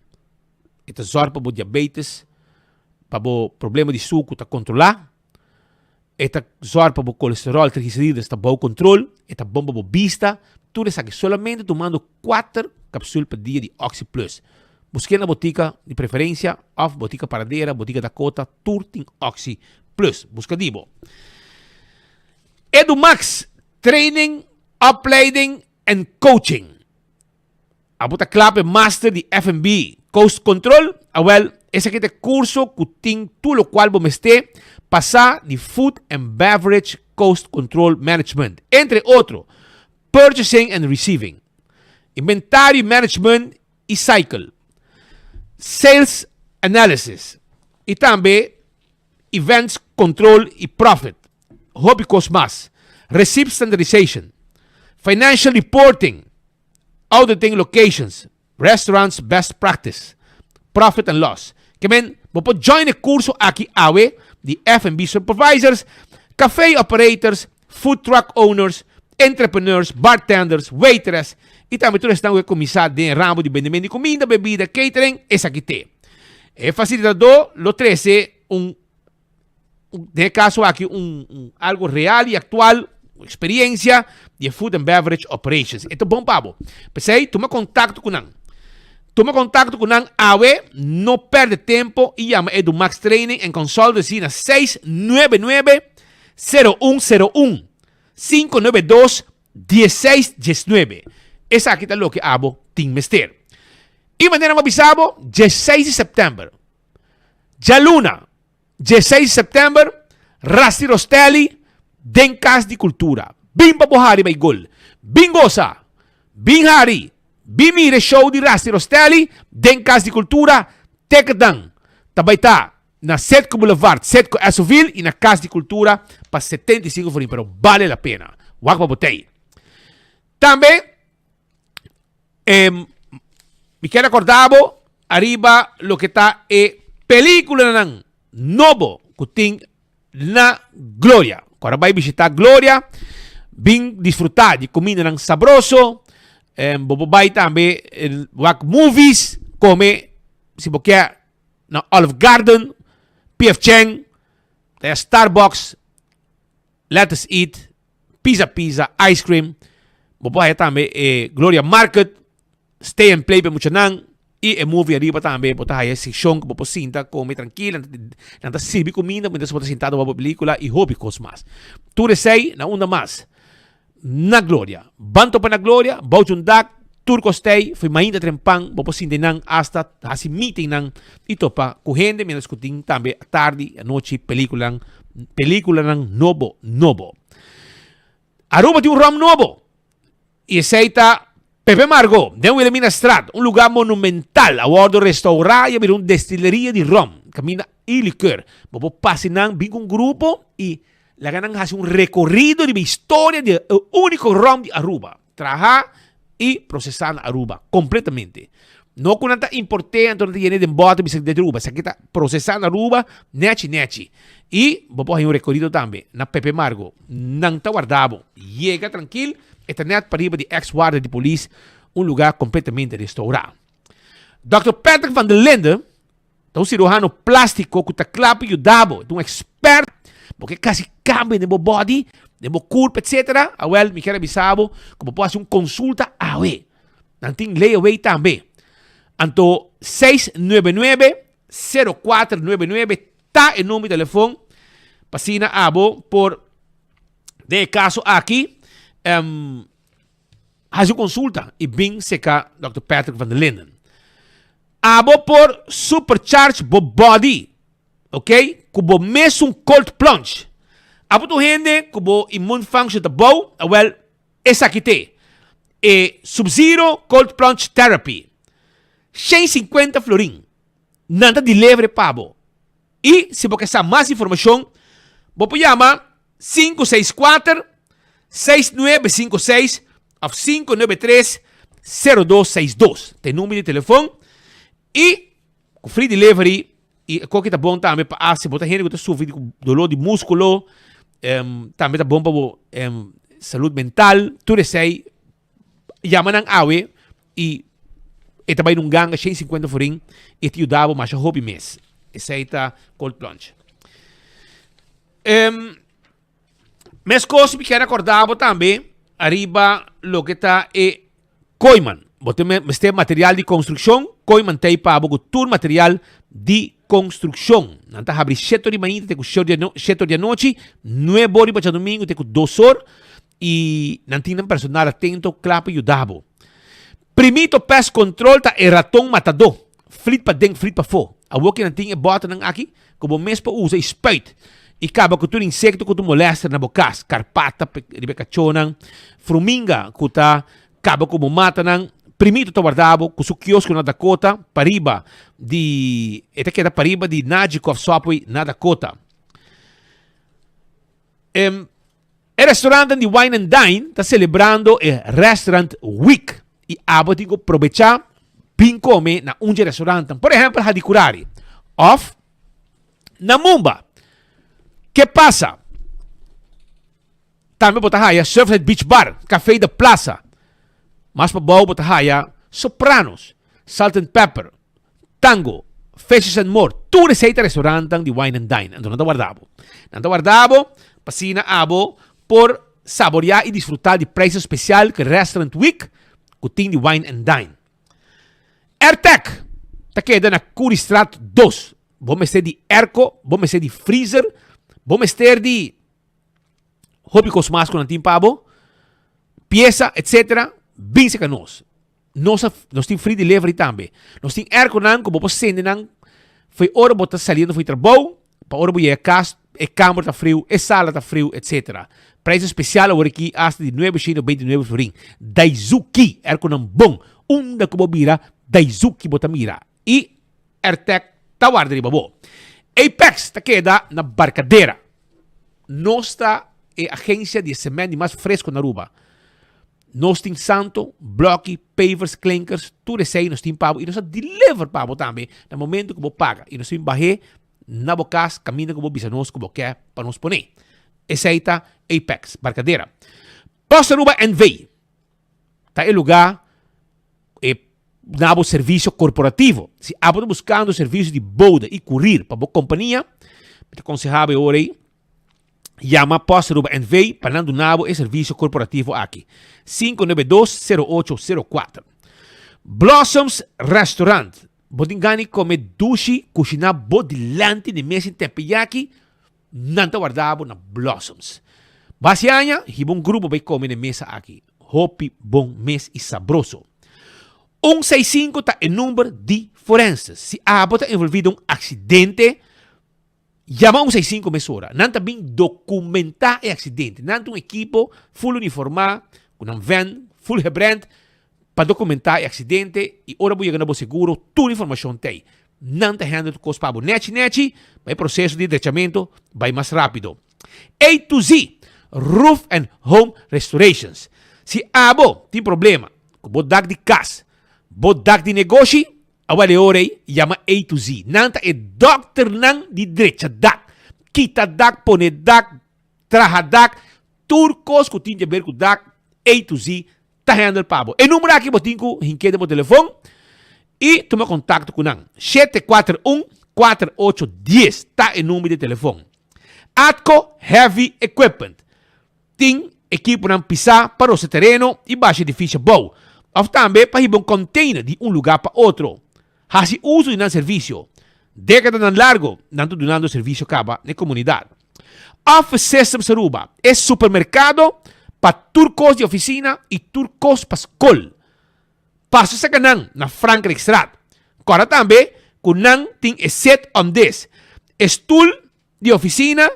Ito zorga para o diabetes, para o problema de suco está controlar. Ito zorga para o colesterol, triglicéridos está bom controle. Ito bom para o vista. Tudo isso aqui solamente tomando 4 cápsulas por dia de Oxy Plus. Busque na botica de preferência, off botica paradeira, botica Dakota, Turting Oxy Plus. Busca dibo. EduMax, Training, Upleading and Coaching. Abuta clave master de F&B, cost control, ese que te curso que tem tu lo cual vos esté pasar de food and beverage cost control management, entre otro, purchasing and receiving, inventario management y cycle, sales analysis, y también events control y profit, hobby cost más, receipt standardization, financial reporting, auditing locations, restaurants best practice, profit and loss. Que men, mo po join el curso aquí awe the F&B supervisors, cafe operators, food truck owners, entrepreneurs, bartenders, waitress, e também tu estão comissário de ramo de vendimento de comida, bebida, catering, essa aqui tem. É facilitador, lo 13, de caso aqui, algo real e atual, experiência de food and beverage operations. Ito bom pabo. Pensei, toma contato com nang. Toma contato com nang awe, não perde tempo e chama Edu Max Training em consultancy na 699-0101 592-1619. Essa aqui tá lo que abo tem mester. E maneira mabisabo, 16 de setembro. Já luna, 16 de setembro, Rasti Rostelli, den Casa de Cultura. Bim Babuhari Baigol. Bim Gosa. Bim Hari. Bim Mire Show de Rasti Rostelli, den Casa de Cultura, Tekadang. Tabaita, na Setco Boulevard, Setco Essoville e na Casa de Cultura, para 75 forinhos, pero vale a pena. Wak Babotei. Também, me quero acordar, arriba, lo que está película ng novo, que tem na Gloria. Agora vai visitar Gloria, bem disfrutar de comida ng sabroso, vai também wak movies, come, se você quer, na Olive Garden, P.F. Chang, Starbucks, Let's Eat, Pizza, Ice Cream, vai também Gloria Market, Stay and Play para muito nang, e movie arriba também, botar aí seção que você sinta, come tranquila, não sirve comida, mas você sentado para a película e hobby coisas mais. Tu sei na onda mais. Na Gloria. Banto para na Gloria, Baujundak, Turco Stay, foi mainda trempang, você sinta nang hasta assim meeting nang ito pa kuhende, menos kuting também à tarde, à noite, película nang novo. Aruba tem rom novo. E aceita Pepe Margo, de Wilhelmina Strat, un lugar monumental, a bordo restaurante e una destilería de rom, camina y licor. Vos pasan bien un grupo y la ganan hace un recorrido de la historia del único rom de Aruba. Trabajar y procesar Aruba completamente. No con tanta importante, no tiene de bote de Aruba, se quita procesando Aruba, nechi. Y vos hay un recorrido también, na Pepe Margo, nanta guardado, llega tranquilo. Esta net para de ex-guarda de polícia, lugar completamente restaurado. Dr. Patrick van der Linden, um cirurgião plástico que está claro e ajudado, um expert, porque quase cambia de body, de corpo, etc. Awel, me quero avisar, como pode fazer consulta awe. Não tem lei awe também. Então, 699-0499, tá o número de telefone, passina abo por, de caso aqui, faz uma consulta e bem seca Dr. Patrick van der Linden. Abo por Supercharge bo body, ok? Kubo mesmo cold plunge. Abo tu gente kubo immune function da bow, well, essa aqui tem. E Sub-Zero Cold Plunge Therapy. 150 florin. Nada de livre pabo. E se você quer mais informação, você chama 564-6956 ou 593-0262. Tem número de telefone. E com free delivery. E qualquer tá bom também para se botar gente que está sofrendo com dolor de músculo. Também tá bom para saúde mental. Tudo isso aí. Chama ng awe. E também num ganga 150 forinhos. E te ajudava mais a hobby mês. Esse aí tá cold plunge. Mas coisas que quero acordar também, arriba lo que está Coiman. Este material de construção, Coiman tem para todo material de construção. Não está abrindo 7 de manhã, tem 7 de noite, 9 horas para domingo, tem 2 horas, e não tem personal atento, claro, e ajudado. Primito pest control ta e ratong matado. Flit pa ding, flit pa fo. Awokin ang ting e bota ng aki, kubo mes pa usa spuit. Ikaba ko tuning insekto ko molester na bokas, karpata, ribe kachonang, fruminga, kuta, kaba ko mata ng primito tawardabo, kusukyos ko na Dakota, pariba di, ita kita pariba di Najikov Swapway na Dakota. E restaurante di Wine and Dine sta celebrando il Restaurant Week. E aboti ko provecha pin come na unje restaurante. Por ejemplo, hadikurari. Off na Mumba. ¿Qué pasa? También botahaya Surfside Beach Bar, Café de Plaza. Mas pabaw botahaya Sopranos, Salt and Pepper, Tango, Fishes and More. Tu receita restaurante di Wine and Dine. Ando nanda guardabo, pasina abo por saborear y disfrutar de precio especial que Restaurant Week kuting di Wine and Dine. AirTech, ta queda na Curistrat 2. Bom este di airco, bom este di freezer, bom este di hobicos mas con antimpabo, pieza, etc. Binse ka nos. Nos tem free delivery tambe. Nos tem airco nang, como po sende nang, foi hora bota saliendo foi trabalho, pa hora boia cas, e câmara tá frio, e sala tá frio, etc. Preço especial agora aqui hasta de 929 florin. Daizuki, airco nang bom. Da como mira, Daizuki bota mira. E AirTech ta guarda di babo. Apex ta queda na Barcadeira. Nossa é agência de cimento mais fresco na Aruba. Nós tem santo, bloque, pavers, clinkers, tudo isso aí nós tem pabo e nós deliver pabo também no momento que você paga. E nós tem barre na bocas, caminho que você bisa nós que você quer para nos poner. Esse aí tá Apex, Barcadeira. Posta Aruba NV. Tá em lugar nabo serviço corporativo. Se você buscando serviço de boda e curir para a companhia, te aconselhava agora aí, llama Posta Aruba NV para não nabo e serviço corporativo aqui. 592-0804. Blossoms Restaurant. Bodingani come dushi, cucina bodilante de mesa em tempeyaki, nanta guardabo na Blossoms. Basianya, hibong grupo vai comer na mesa aqui. Hopi, bom mês e sabroso. 165 está em número de forenses. Se está envolvido em um acidente, llama 165 mesura. Não também documentar o acidente. Não um equipo full uniformado, com um van, full rebrand, para documentar o acidente e ora vou chegar seguro, toda a informação tem. Não está handle com os pabos net, vai processo de dechamento, vai mais rápido. A to Z, Roof and Home Restorations. Se abo tem problema, com o dag de casa, bodak di negosyo, awali orey, yama A to Z. Nanta e doctor nang di derecha dak. Kita dak, pone dak, traha dak, turcos, kutin jaber ku dak, A to Z, ta handle pabo. E número aqui botin ko, hinkeda mo telefone, e tuma kontakto ko nang 741-4810, ta e número de telefone. Atco Heavy Equipment. Ting equipo ng pisa para sa terreno e baixa difícil bow. Of também para ir um container de lugar para outro. Hasi uso de serviço. Década na largo, nanto donando serviço caba na comunidade. Office Systems Aruba é supermercado para turcos de oficina e turcos para escola. Passo sa kanang na Franklin Strat. Kora também, kunang ting set on this. Stool de oficina,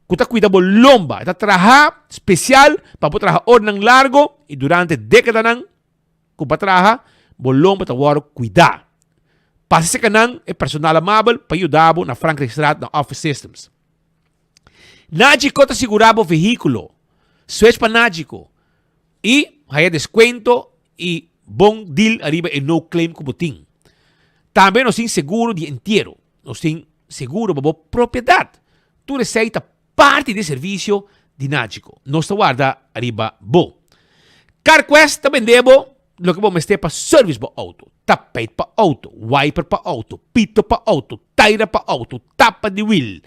kuta cuida bolomba. Ita traha especial para po traha ornang largo e durante década nang kung patraha, bolong patawaro cuidar. Pasi sa kanang e personal amable, payudabo na Franklin Strat na Office Systems. Najiko ta sigurabo vehículo. Switch pa Najiko. E haya descuento e bom deal arriba e no claim kubuting. Também nos tem seguro de entierro. Nos tem seguro babo propriedade. Tu receita parte de serviço de Najiko. Nos guarda arriba bo. CarQuest também debo lo que vamos ter para service para auto, tapete para auto, wiper para auto, pito para auto, tire para auto, tapa de wheel,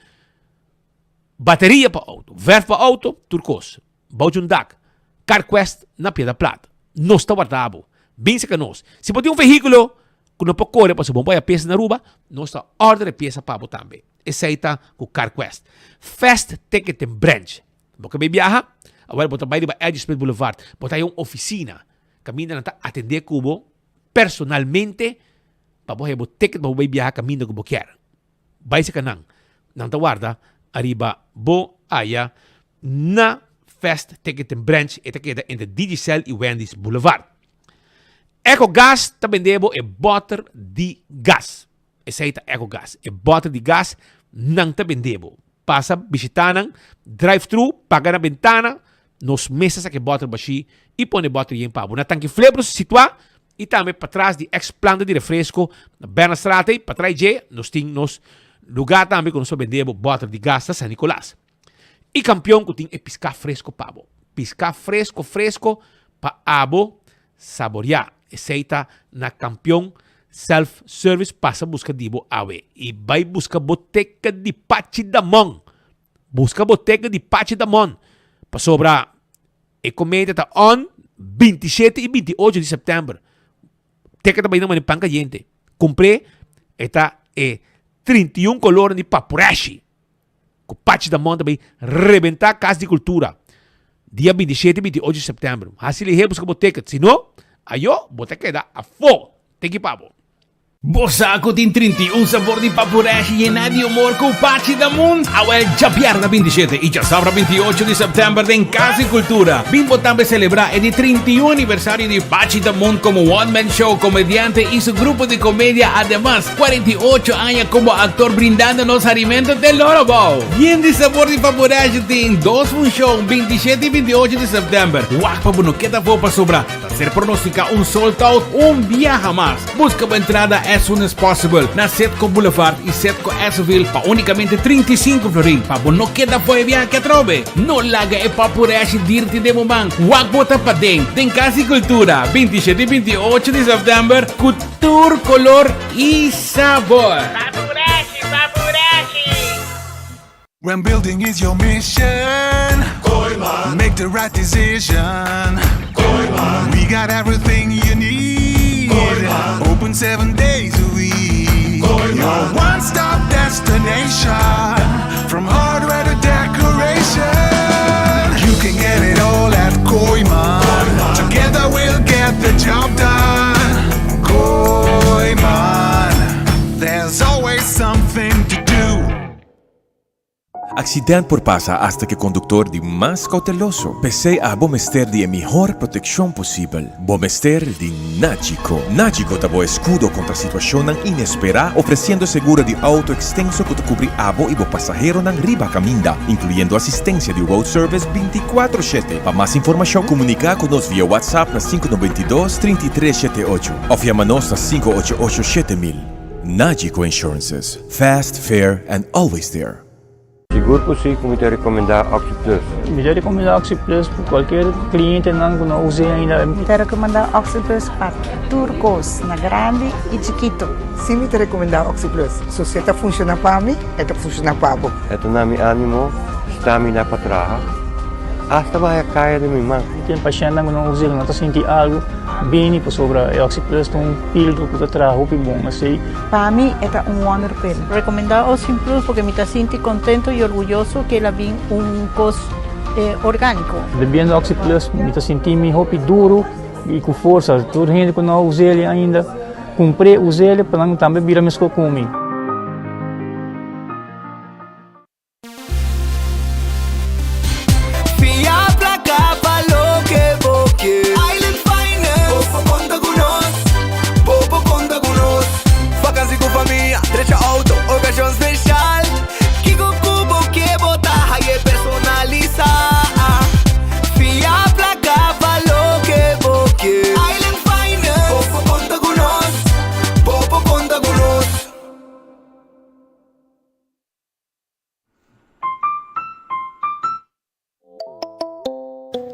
bateria para auto, verf para auto, turcos, baujundak, CarQuest na Piedra Plata. Nós está guardado. Bem se nós. Se pode um veículo que não pode correr para se bom a peça na Aruba, nós está ordem de peça para também. Esse aí está com CarQuest. Fast Ticket and Branch. Porque me viaja, agora botar baile para Edge Boulevard, botar aí uma oficina. Camina na atender cubo personalmente, pabo hebo ticket bo viajar caminho que bo quer. Vai se kanang. Nang tawarda, arriba bo aya na Fest Ticket and Branch ita queda in de Digicel e Wendy's Boulevard. EcoGas tabendebo e butter di gas. Esa EcoGas. E butter di gas nang tabendebo. Pasa bisitanang drive-thru, paga na bentana, nos mesas sa que butter bashi e pone butter yen pabo. Na tanque flebro se situa e também para trás de ex-planta de refresco na Bernastrate, para trás de nos ting nos lugar também quando nós vendemos butter de gas sa San Nicolás. E campeão que tem é piscar fresco pabo. Piscar fresco pa abo saborear. Aceita na campeão self-service passa busca dibo awe. E vai buscar boteca de Pachi Damon. Busca boteca de Pachi Damon. Pa sobra e comédia tá on 27 e 28 de setembro. Teca também não é pan caliente. Comprei eta 31 colores de papurashi. Com Pachi Damon também rebentar a casa de cultura. Dia 27 e 28 de setembro. Assim ele busca boteca. Se não, aí boteca dá a fogo. Tem que pabo. Bosaco tem 31 sabor de papurash e de humor com Pachi Damon. Awel já pierda 27 e já sobra 28 de setembro em Casa e Cultura. Bimbo também celebrar el 31 aniversário de Pachi Damon como one-man show, comediante y su grupo de comedia. Además, 48 años como actor brindándonos alimentos del Lorobo. Bien de sabor de papurash tem 2 un show 27 y 28 de setembro. Wakpa bunoqueta fue para sobra. Ser pronostica un sold out, un viaja más. Busca una entrada as soon as possible na Setco Boulevard e Setco Esoville pa unicamente 35 florin. Pa no queda foi viaje que trove. No laga e papurash dirti de momang. Wag bota pa den Casa e Cultura. 27 e 28 de setembro. Cultura, color e sabor. When building is your mission, Koiman. Make the right decision. Koiman. We got everything you need. Koiman. Open 7 days a week. Koiman. Your one-stop destination. From hardware to decoration. You can get it all at Koiman. Together we'll get the job done. Koiman. There's always something to do. Accidente por pasa hasta que conductor de más cauteloso. Pese a Bomester de mejor protección posible. Bomester de Nagico. Nagico dabo escudo contra situación inesperada, ofreciendo seguro de auto extenso que te cubre abo y bo pasajero nan riba caminda, incluyendo asistencia de road service 24/7. Para más información, comunica con nos vía WhatsApp na 592-3378 o llama-nos na 588-7000. Nagico Insurances. Fast, fair and always there. Seguro por si, como te recomendar Oxy Plus. Me recomendar Oxy Plus para qualquer cliente não use ainda. Me recomendar Oxy Plus para turcos, na grande e chiquito. Sim, me recomendar Oxy Plus. Se você está funcionando para mim, está funcionando para você. Ito na mi ânimo, stamina para trabalhar. Hasta vai a caia de minha mão. Tem paciente que não usa, não está sentindo algo bem por sobre o Oxy Plus, tem pílula que trabalha bom, assim. Para mim, é wonder pill. Recomendar Oxy Plus porque me sinto contento e orgulhoso que ela vem costo orgânico. Bebendo Oxy Plus, me sinto melhor duro e com força. Toda gente que não usa ele ainda, comprei, usei ele para não também virar mesmo comigo.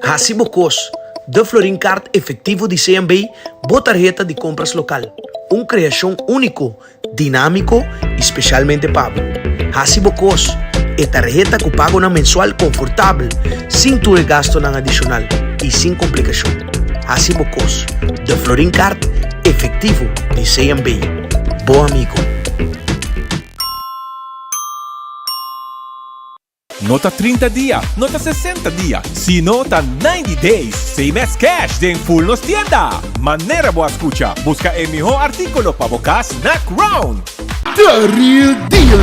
Hacibocos, de Florin Card efectivo de CMB, tarjeta de compras local. Uma criação único, dinâmico e especialmente pago. Hacibocos é tarjeta que paga na mensual confortável, sem todo gasto não adicional e sem complicação. Hacibocos, de Florin Card efectivo de CMB. Bom amigo. nota 30 días, nota 60 días, si nota 90 days, same as cash de full nos tienda. Manera boa escucha, busca el mejor artículo para boca Snack Round. The Real Deal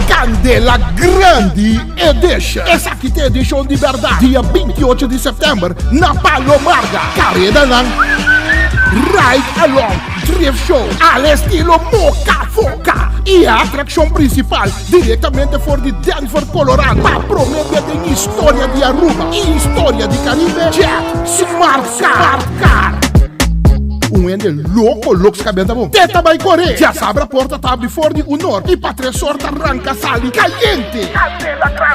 Candela Grande Edition. Essa aqui tem edição de verdade. Dia 28 de setembro, na Palomarga. Carrera lang Ride Along Drift Show al estilo Moca Foca. E a atração principal diretamente for de Denver, Colorado. Para prometer de história de Aruba e história de Caribe. Jet Smart Car. Ende louco cabendo bom. Teta vai correr. Já sabe a porta tá abre for de honor. E para três sorte arranca sali caliente.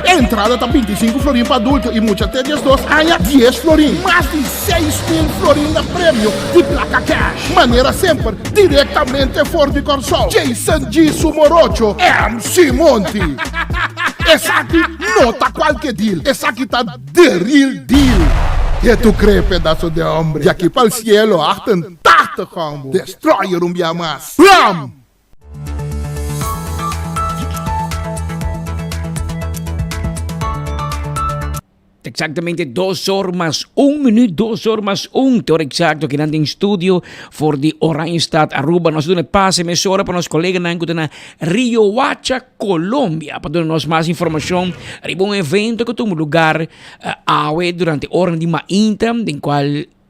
Entrada tá 25 florim para adulto e muita até 10 ainda 10 florim. Mais de 6.000 florim na prêmio de placa cash. Maneira sempre diretamente for de Corsol. Jason G. Sumorocho, MC Monte. Essa aqui não tá qualquer deal. Essa aqui tá The Real Deal. E tu crees, pedaço de hombre? De aqui para o cielo, 88 combo. Destroyer um dia mais. Ram! Exactamente 2 horas más 1 minuto, 2 horas más 1. Te exacto que nandang studio for the Oranjestad Aruba. Nós doen passe mesora para nos colegas na Riohacha, Colômbia. Para darnos mais informação, arriba um evento que tem lugar durante a hora de Mainta, em qual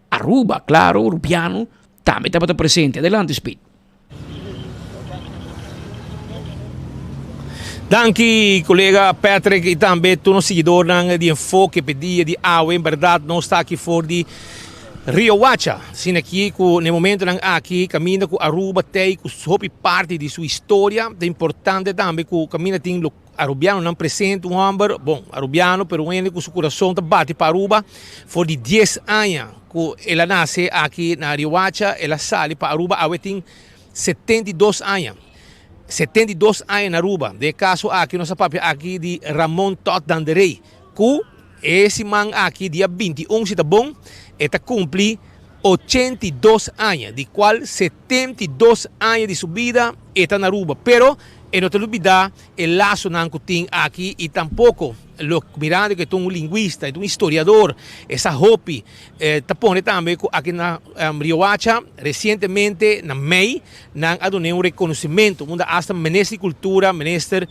Aruba, claro, urbano, também está presente. Adelante, Speed. Danke, colega Patrick, e também tu no seguidor de enfoque pedia de AWE, em verdade, não está aqui fora de Riohacha. Sim, aqui, no momento aqui, caminha com Aruba, tem parte de sua história, é importante também que caminha tem arubiano não presente um homem, bom, arubiano, pero ele com seu coração bate para Aruba, for de 10 anos, que ela nasce aqui na Riohacha, ela sai para Aruba, AWE tem 72 anos. 72 anos na Aruba. De caso aqui, nossa papel aqui de Ramon Todd Danderey. Que esse man aqui, dia 21, se tá bom, está cumpre 82 anos, de qual 72 anos de sua vida está na Aruba. Pero, não te olvidar, o laço que tem aqui e tampouco, mirando que é um linguista, é um historiador, essa hobby, tapone também aqui na Riohacha, recentemente, na MEI, não adonei reconhecimento, onde hasta ministra de Cultura, ministra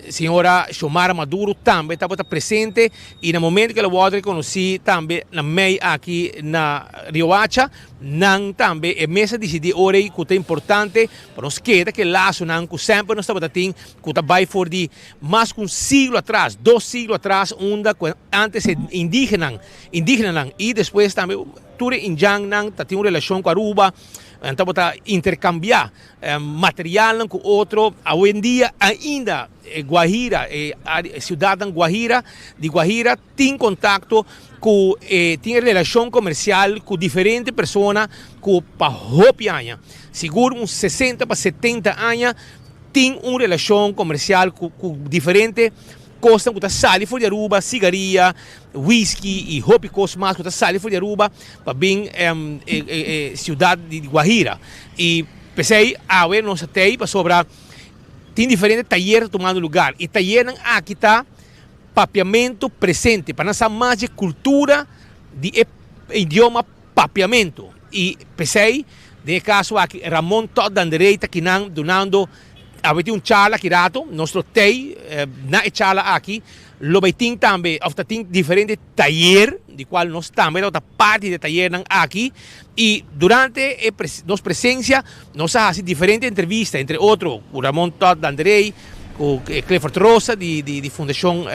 senhora Xiomara Maduro, também estava presente, e no momento que ela pode reconhecer também na MEI aqui na Riohacha, não também é mesa decidir hora que é importante, para nós queda que laço não que sempre nós estamos tendo, que está for de mais que siglo atrás, 2 siglos atrás, onde antes indígena e depois também tudo indiano tem uma relação com a Aruba, então está intercambiar material com outro. Hoje em dia ainda Guajira, a cidade de Guajira tem contato com, tem relação comercial com diferentes pessoas com para hopi anos, seguro uns 60 para 70 anos, tem uma relação comercial com diferentes coisas que sai fora de Aruba, cigarrilha, whisky e hopi coisas mais que sai fora de Aruba para bem cidade de Guajira. E pensei, nós até para sobrar, tem diferentes talleres tomando lugar. E talleres aqui está papiamento presente, para nossa mais de cultura de idioma papiamento. E pensei, de caso aqui, Ramon Todd Danderey está aqui donando tem charla aqui rato, nosso tei na charla aqui, lo tem também, tem diferentes talleres, de qual nós também outra parte de taller aqui, e durante nossa presença, nós fazemos diferentes entrevistas, entre outros, o Ramon Todd Danderey, o Clifford Rosa, de Fundação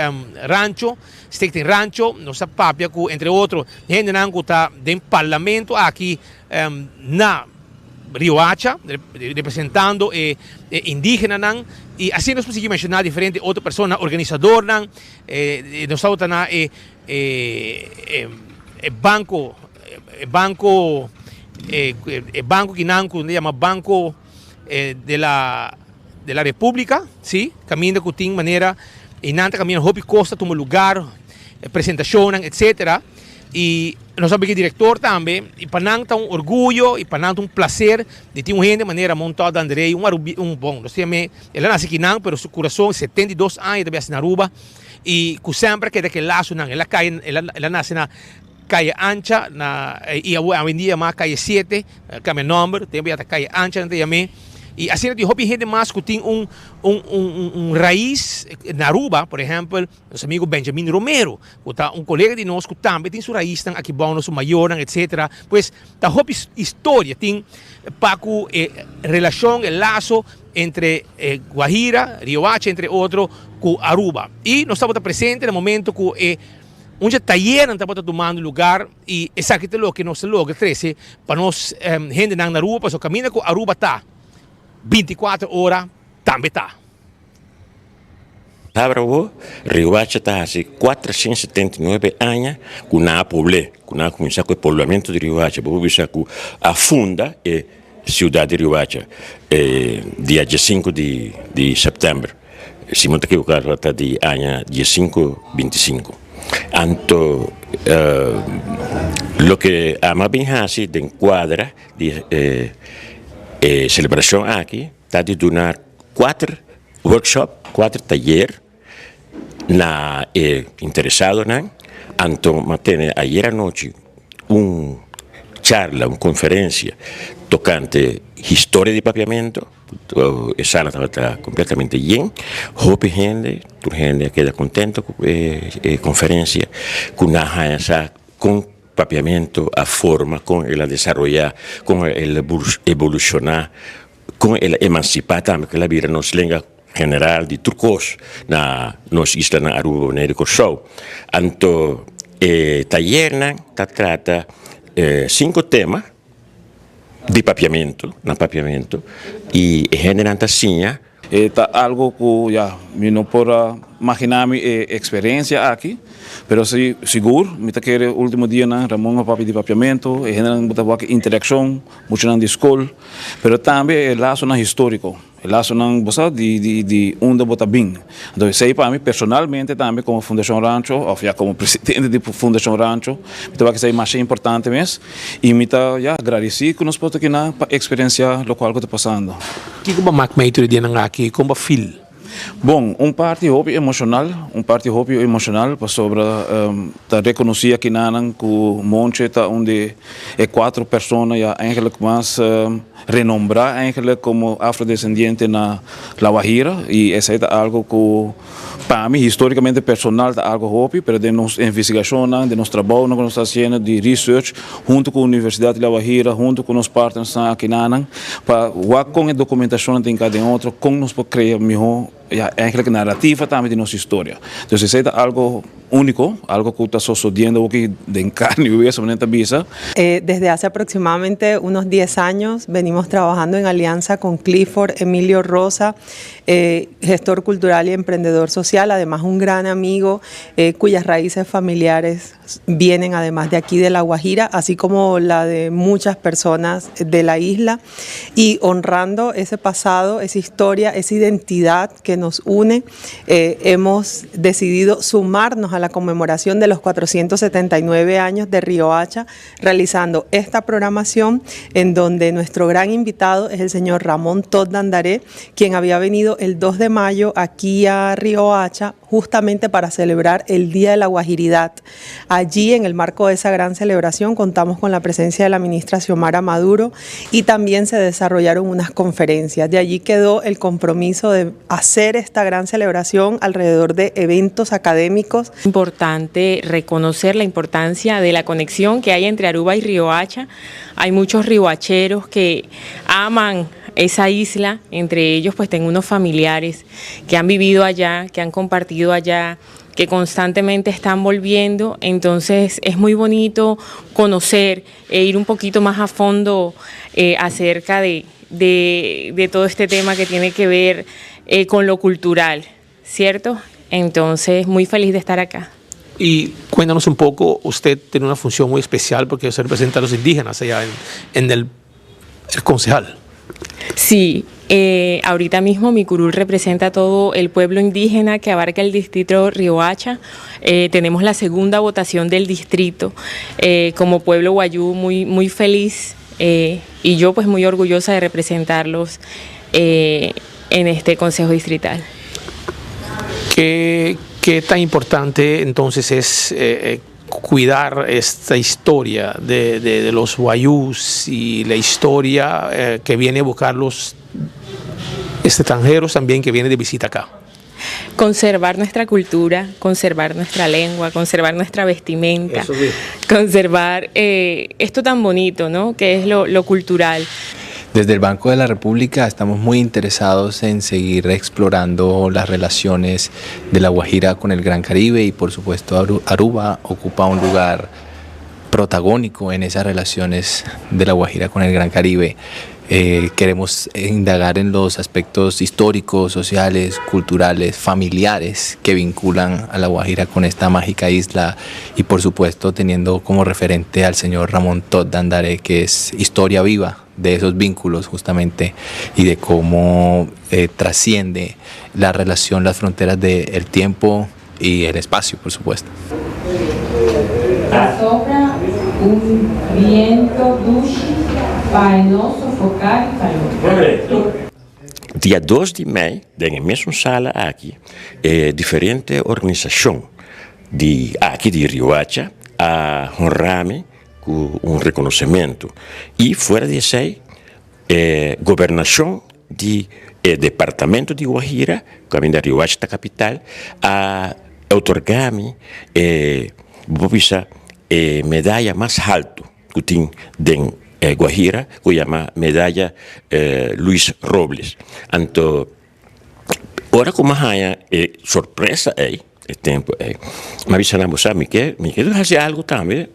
Rancho, Steak Rancho, nossa papia, entre outros, gente que está dentro do parlamento aqui na Riohacha, representando indígenas, e assim nós conseguimos mencionar diferentes outras pessoas, organizadores, nós estamos na banco que se chama Banco de la República, sim, caminha que tem maneira, e nanta caminha hobby costa, toma lugar, apresentação, etc. E nós sabemos que o diretor também, e para nós é um orgulho, e para nós é um prazer de ter gente de maneira montada, Andrei, bom, nós temos, ele nasce aqui não, mas seu coração, 72 anos, também assim na Aruba, y que siempre queda que lazo en la calle, en la nace na calle ancha, y hoy en día más calle 7, cambia nombre, tiene calle ancha, y así nos dijo gente más que tiene un raíz en Aruba, por ejemplo, nuestro amigo Benjamin Romero, un colega de nosotros que también tiene su raíz aquí, bueno, su mayor, etc. Pues, la historia tiene Paco, relación, el lazo entre Guajira, Riohacha, entre otros, con Aruba. Y nos estamos presentes en el momento que un taller estamos tomando lugar y exactamente lo que nos logra 13 para nos gente en Aruba, pues camina con Aruba está 24 horas, también está. Abravo, Riohacha está hace 479 años con una poblé, con una comienza con el poblamiento de Riohacha, porque afunda la ciudad de Riohacha, día 5 de septiembre, si no te equivoco, está de año 15-25. Anto, lo que más bien hace de encuadra de celebración aquí, está de donar 4 workshops, 4 talleres, interesado en, anto matene ayer anoche una charla, una conferencia tocante historia de papiamento, esa sala estaba completamente llena, hope gente queda contento con la conferencia, con papiamento a forma, con el desarrollar, con el evolucionar, con el emancipar también, que la vida nos lenga general de turcos na nos isla na Aruba Nérico Show. Anto taller trata 5 temas de papiamento, y generan tasinha. Algo que ya no puedo imaginar mi experiencia aquí, pero sí, seguro, me te quiere último día na Ramón papi de papiamento, generan mucha interacción, mucho na escola, pero también el lazo na histórico. El lazo de onde bota bem. Então, sei para mim, personalmente, também como Fundação Rancho, ou já como presidente de Fundação Rancho, então, que é mais importante mesmo, e me está agradecido que nós podemos aqui na experiência local que está passando. O que você mais me diz aqui, como feel? Bom, parte hobby emocional, sobre reconhecer que nanan que o monte está onde 4 pessoas já eigenlijk mais renombrar eigenlijk como afrodescendiente na La Guajira, e essa é algo que para mim historicamente personal é algo hobby, pero de nossa investigação, de nosso trabalho que nós estamos fazendo de research junto com a Universidade de La Guajira, junto com os partners aqui nanan, para com a documentação de cada outro, como nós podemos criar melhor eigenlijk narrativa também de nossa história. Então, isso é algo único, algo que está sucediendo aquí de carne y hueso en esta visa. Desde hace aproximadamente unos 10 años venimos trabajando en alianza con Clifford Emilio Rosa, gestor cultural y emprendedor social, además un gran amigo cuyas raíces familiares vienen además de aquí de La Guajira, así como la de muchas personas de la isla, y honrando ese pasado, esa historia, esa identidad que nos une, hemos decidido sumarnos a la conmemoración de los 479 años de Riohacha, realizando esta programación en donde nuestro gran invitado es el señor Ramón Todd Dandaré, quien había venido el 2 de mayo aquí a Riohacha justamente para celebrar el Día de la Guajiridad. Allí, en el marco de esa gran celebración, contamos con la presencia de la ministra Xiomara Maduro y también se desarrollaron unas conferencias. De allí quedó el compromiso de hacer esta gran celebración alrededor de eventos académicos. Importante reconocer la importancia de la conexión que hay entre Aruba y Riohacha. Hay muchos riohacheros que aman esa isla, entre ellos pues tengo unos familiares que han vivido allá, que han compartido allá, que constantemente están volviendo, entonces es muy bonito conocer e ir un poquito más a fondo acerca de todo este tema que tiene que ver con lo cultural, ¿cierto? Entonces muy feliz de estar acá. Y cuéntanos un poco, usted tiene una función muy especial porque usted representa a los indígenas allá en el concejal. Sí, ahorita mismo mi curul representa a todo el pueblo indígena que abarca el distrito Riohacha. Tenemos la segunda votación del distrito como pueblo guayú, muy feliz y yo pues muy orgullosa de representarlos en este consejo distrital. ¿Qué ¿Qué tan importante entonces es cuidar esta historia de los wayús y la historia que viene a buscar los extranjeros también que vienen de visita acá? Conservar nuestra cultura, conservar nuestra lengua, conservar nuestra vestimenta, conservar esto tan bonito, ¿no? Que es lo cultural. Desde el Banco de la República estamos muy interesados en seguir explorando las relaciones de La Guajira con el Gran Caribe y por supuesto Aruba ocupa un lugar protagónico en esas relaciones de La Guajira con el Gran Caribe. Queremos indagar en los aspectos históricos, sociales, culturales, familiares que vinculan a La Guajira con esta mágica isla y por supuesto teniendo como referente al señor Ramón Todd de Andaré, que es historia viva de esos vínculos justamente y de cómo trasciende la relación, las fronteras del tiempo y el espacio, por supuesto. Sopra un viento dulce para no sofocar el calor. Dia 2 de maio, na mesma sala aqui, diferente organização aqui de Riohacha a honrar-me com reconhecimento. E fora disso aí, governação de departamento de Guajira, caminho da Riohacha, da capital, a otorgar-me medalha mais alta que tem dentro Guajira, que chama medalha Luis Robles. Então, ora como há surpresa aí, tempo aí, mas você não sabe que fazer algo também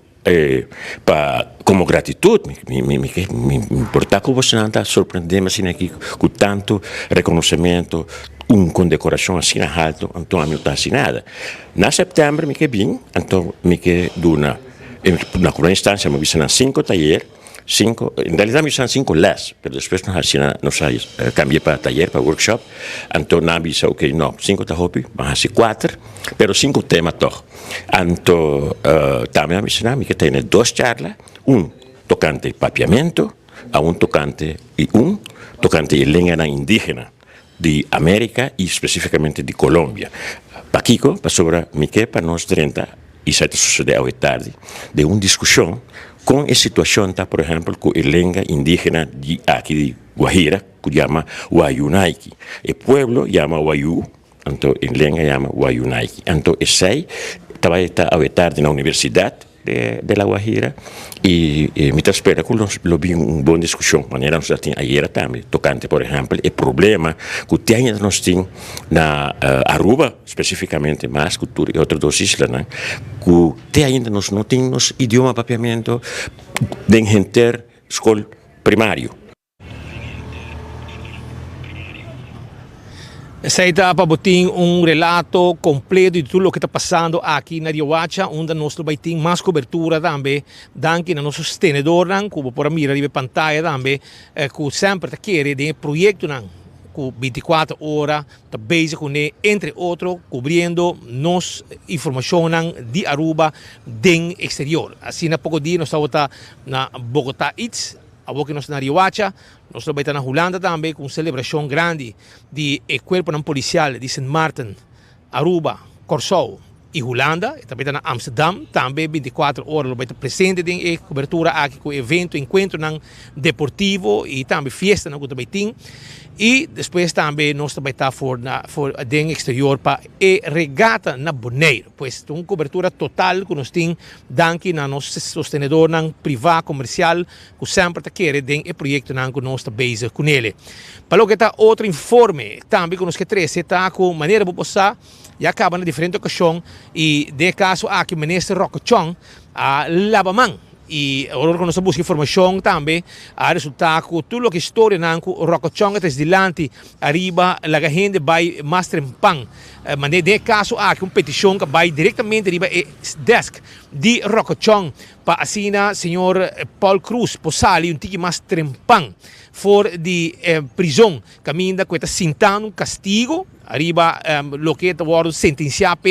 como gratitude, me importa que você não está surpreendendo assim aqui com tanto reconhecimento, condecoração assim na alto, então a mim está assim nada. Na setembro me que vim, então me que na primeira instância me vi na 5 talleres. En realidad me usan 5 las, pero después nos cambié para taller, para workshop. Entonces, me dije, ok, no, 5 está hopi, vamos a hacer 4, pero 5 temas todo. Entonces, también me dije que tiene 2 charlas, un tocante papiamento, a un tocante de lengua indígena de América y específicamente de Colombia. Para Kiko, para sobre mi que para nos 30, y se sucede hoy tarde, de una discusión con esa situación, por ejemplo, con la lengua indígena de aquí de Guajira, que se llama Wayunaiki. El pueblo llama Wayú, entonces en lengua llama Wayunaiki. Entonces, ese está hoy tarde en la universidad de La Guajira y me espera que lo vi una buena discusión. Manera nos tiene ayer también, tocante, por ejemplo, el problema que tiene nos tiene na Aruba, específicamente, más cultura y otras 2 islas, ¿no? Que ainda nos no tenemos idioma papiamento de gente escola primário. Essa etapa botin relato completo de tudo o que está passando aqui na Riohacha, onde nós vai ter mais cobertura também, danke na nosso sostenedor, que por mirar de pantalla também, que sempre está querendo de projeto com 24 horas, está bezig com entre outros, cobrindo nos informação de Aruba den exterior. Assim, na pouco dia nós estamos na Bogotá Eats, a que nós na Riohacha, nós vamos estar na Holanda também com celebração grande de Corpo Policial de St. Maarten, Aruba, Curaçao e Holanda. E também na Amsterdam, também 24 horas, nós vamos estar presente em cobertura aqui com evento, encontro deportivo e também festa que também tem. E depois também nós também está for den exterior para regata na Bonaire. Pois uma cobertura total que nós temos danke na nosso sostenedor privado comercial que sempre está querendo den projeto que nós está bezig com ele. Para o que está outro informe também que nós quer trazer está com maneira de passar e acaba na diferente ocasião e de caso aqui o ministro Rocochon a Labamang. E agora que nós buscamos informação também, a resultado que tudo o que história nanco Rocochon é dilante arriba a gente vai mais trempang, mas nesse caso há uma petição que vai diretamente arriba é desk de Rocochon para assina senhor Paul Cruz posali tique mais trempang for de prisão caminda que está sentando castigo arriba lo que está agora sentenciado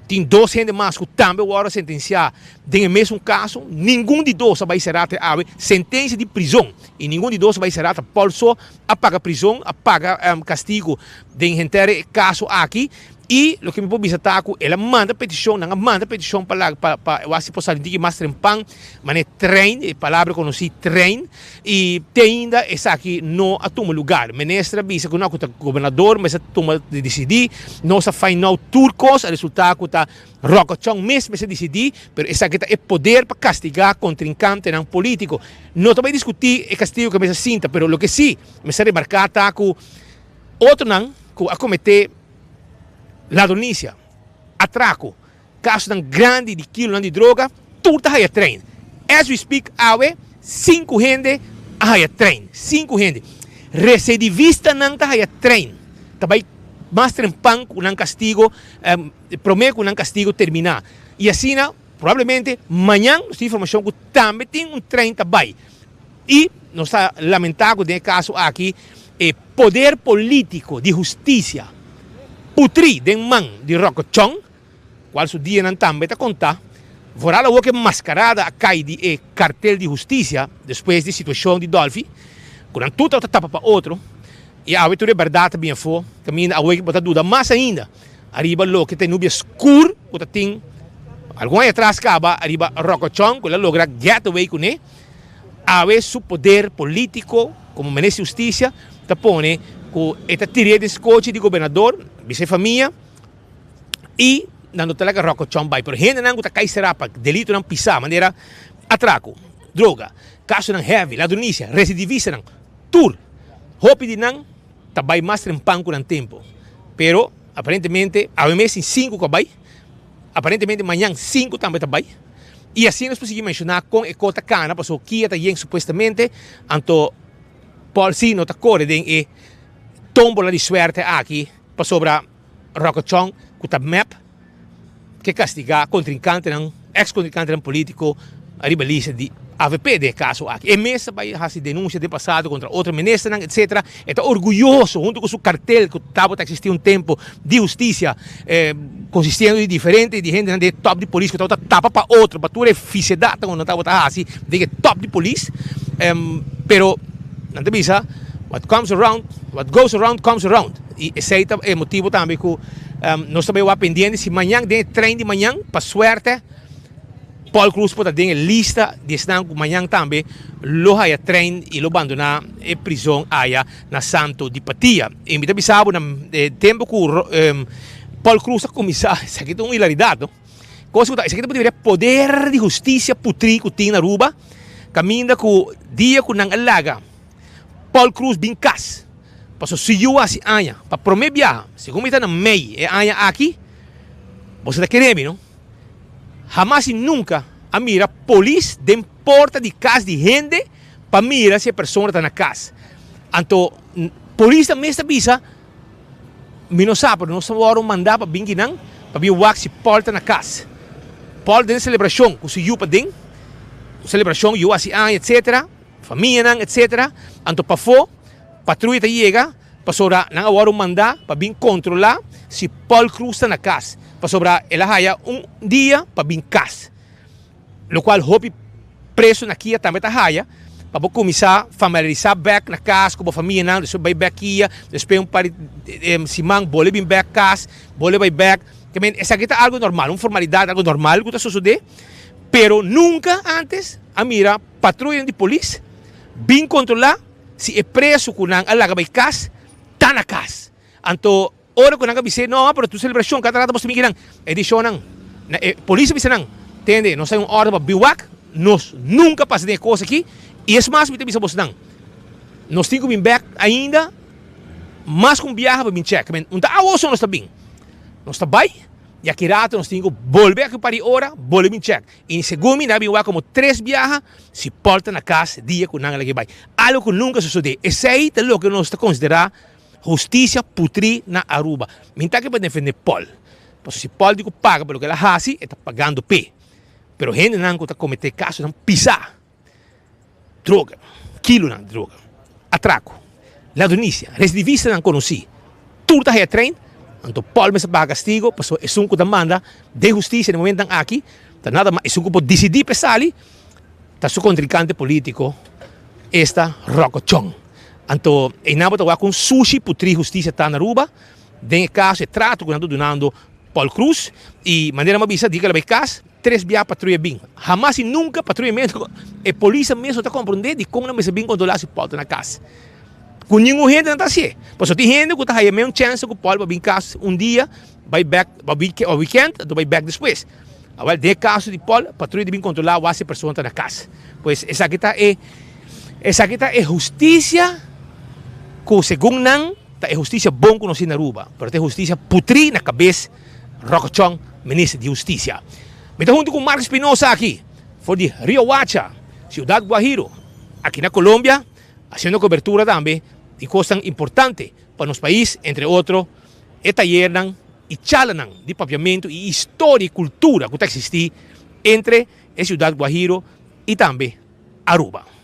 tem 2 gente mais que também agora sentenciar no mesmo caso, nenhum de 2 vai ser a sentença de prisão e nenhum de 2 vai ser a só a pagar prisão, a pagar castigo de gente caso aqui E lo que me pode visitar ela manda petição para eu acho que possa dizer mais trempang, mas é train, a palavra conheci train, e ainda essa aqui não atoma lugar. Ministra bisa que não é governador, mas toma de decidir, não se faz não turcos, o resultado está Rocochong mesmo se decidir, mas essa aqui é poder para castigar contrincante não político. Não também discutir o castigo que me sinta, mas o que sim, me se remarcar tá que outro não que a cometer ladronícia, atraco, caso de grande de quilo de droga, tudo está aí trem. As we speak, 5 gente aí trem, 5 gente. Recidivista não está aí trem. Também mais trempang com um castigo, prometo com um castigo terminar. E assim, provavelmente, amanhã, essa informação que também tem um trem também. E, nós está lamentável nesse caso aqui, poder político de justiça putri den man de Rocochong, qual su dia não também está contar, vorá la que mascarada a cai de cartel de justiça depois de situação de Dolphy, quando tudo está tapa para outro, e a abertura é verdade bem for, caminha a que botar dúvida, mais ainda, arriba lo que tem nubia escuro, que tem algum aí atrás acaba, arriba Rocochong, que ela logra get away com ele, a su poder político, como merece justiça, está pone com esta tiria de escote de governador, vice-família, e dando talaga Rocochong vai. Por gente não está cai serapa, delito não pisar, maneira atraco, droga, caso não heavy, ladronícia, recidivista não, tur, hope de não, também mais trempang com o tempo. Pero, aparentemente, a mês em 5 que vai, aparentemente amanhã 5 também. E assim nós conseguimos mencionar com a cota cana, passou que está bem supostamente, anto Paul Sino está correndo e tombola de suerte aqui, para sobre Rocochong, que está map, que castiga contrincante, ex-contrincante político, a ribalista de AVP de caso aqui. E mesmo vai fazer denúncia de passado contra outro ministro, etc. Está orgulhoso, junto com seu cartel, que estava a existir um tempo de justiça, consistindo de diferente, de gente de top de polícia, que estava tapa para outro, para tudo é ficidade, quando estava assim, de top de polícia. Pero, não te bisa, what goes around, comes around. E esse é o motivo também que nós também vamos pendente, se amanhã tem trem de manhã, para suerte, Paul Cruz pode ter lista de estar amanhã também, lo haya trem e lo abandonar a prisão haya na Santo de Patia. E me avisava no tempo que Paul Cruz começar, isso aqui é uma hilaridade, não? Isso aqui deveria poder de justiça putri que tem na Aruba, caminha com dia que não alaga, Paul Cruz bin cas, passou se eu assim anha, para prometer, segundo está na mei, é anha aqui, você está querendo, não? Jamás e nunca a mira polícia de porta de casa de gente para mirar se a pessoa está na casa. Então, polícia mesmo avisa, me não sabe, não sabe mandar para vir não, para vir o se porta na casa. Paul tem celebração, que se eu para dentro, celebração eu assim etc. Família etc. Então para fora, patrulha chega, para sobrar não agora mandar para vir controlar se Paul Cruz está na casa. Para sobrar ela haya dia para vir casa. Lo qual hope preso na Kia também está haya para começar a familiarizar back na casa com a família não, depois vai back Kia, depois um par de simang bole vir back casa, bole vai back. Essa aqui é algo normal, uma formalidade, algo normal que está sucedendo, pero nunca antes a mira patrulha de polícia vir controlar se é preso com a alaga vai casa, está na casa. Então ora que não avise não, pero tu celebração cada rata você me queran edição não, polícia avise não, entende? Não sai uma ordem para biwak, nós nunca passa de coisa aqui e é mais me avisa você não, nós temos que vir back ainda, mais com viagem para vir check, então a ouça nós está bem, nós está bem e aqui rata nós temos que voltar aqui para hora, voltar vir check, e em segundo na biwak como 3 viagens, se porta na casa dia com não vai, algo que nunca sucede, esse aí é o que nós está considerar justiça putri na Aruba. Minta que para defender Paul. Porque se Paul digo paga pelo que ela faz, está pagando P. Pero gente não está cometer casos, não pisar. Droga, quilo não droga, atraco, ladronícia, recidivista não conheci. Tudo está aí trein, então Paul me paga castigo, porque é um que demanda de justiça no momento aqui, está nada mais, é um que pode decidir pesar ali, está seu contrincante político, esta Rocochong. Então, em nada com sushi putri justiça está na Aruba, Den caso é trato quando donando Paul Cruz e maneira uma bisa diga lá casa 3 via patrulha bem. Jamais e nunca patrulhamento e polícia mesmo está compreendendo de como não me bem controlar se Paul na casa. Com nenhum gente não está assim. Por isso tem gente que está aí mesmo chance que Paul vai vir casa dia, vai back, vai weekend, do vai back depois. Agora, de caso de Paul, patrulha de bem controlar o essa pessoa está na casa. Pois essa aqui é justiça que segundo não é justiça bom que nós na Aruba, mas é justiça putri na cabeça Rocochong, ministro de Justiça. Me junto com Marcos Espinosa aqui, for de Riohacha, Ciudad Guajiro, aqui na Colômbia, fazendo cobertura também de coisas importantes para nos países, entre outros, Etayernan e Chalanan, de papiamento e história e cultura que existe entre a Ciudad Guajiro e também Aruba.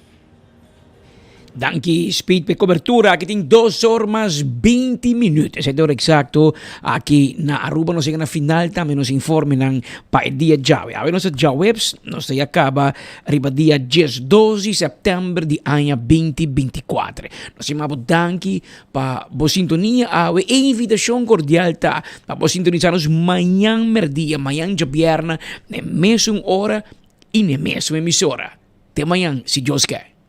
Danke, Speed, per cobertura. Aqui tem 2 horas 20 minutos. É hora exacto. Aqui na Aruba nos chega na final também nos informem para o dia Jave. A ver, nossa Jawebs nos acaba arriba dia 12 de setembro de ano 2024. Nós chamamos danke para a sintonia. A invitação cordial tá para sintonizar-nos amanhã merdia, amanhã de viernes, na mesma hora e na mesma emissora. Até amanhã, se Deus quer.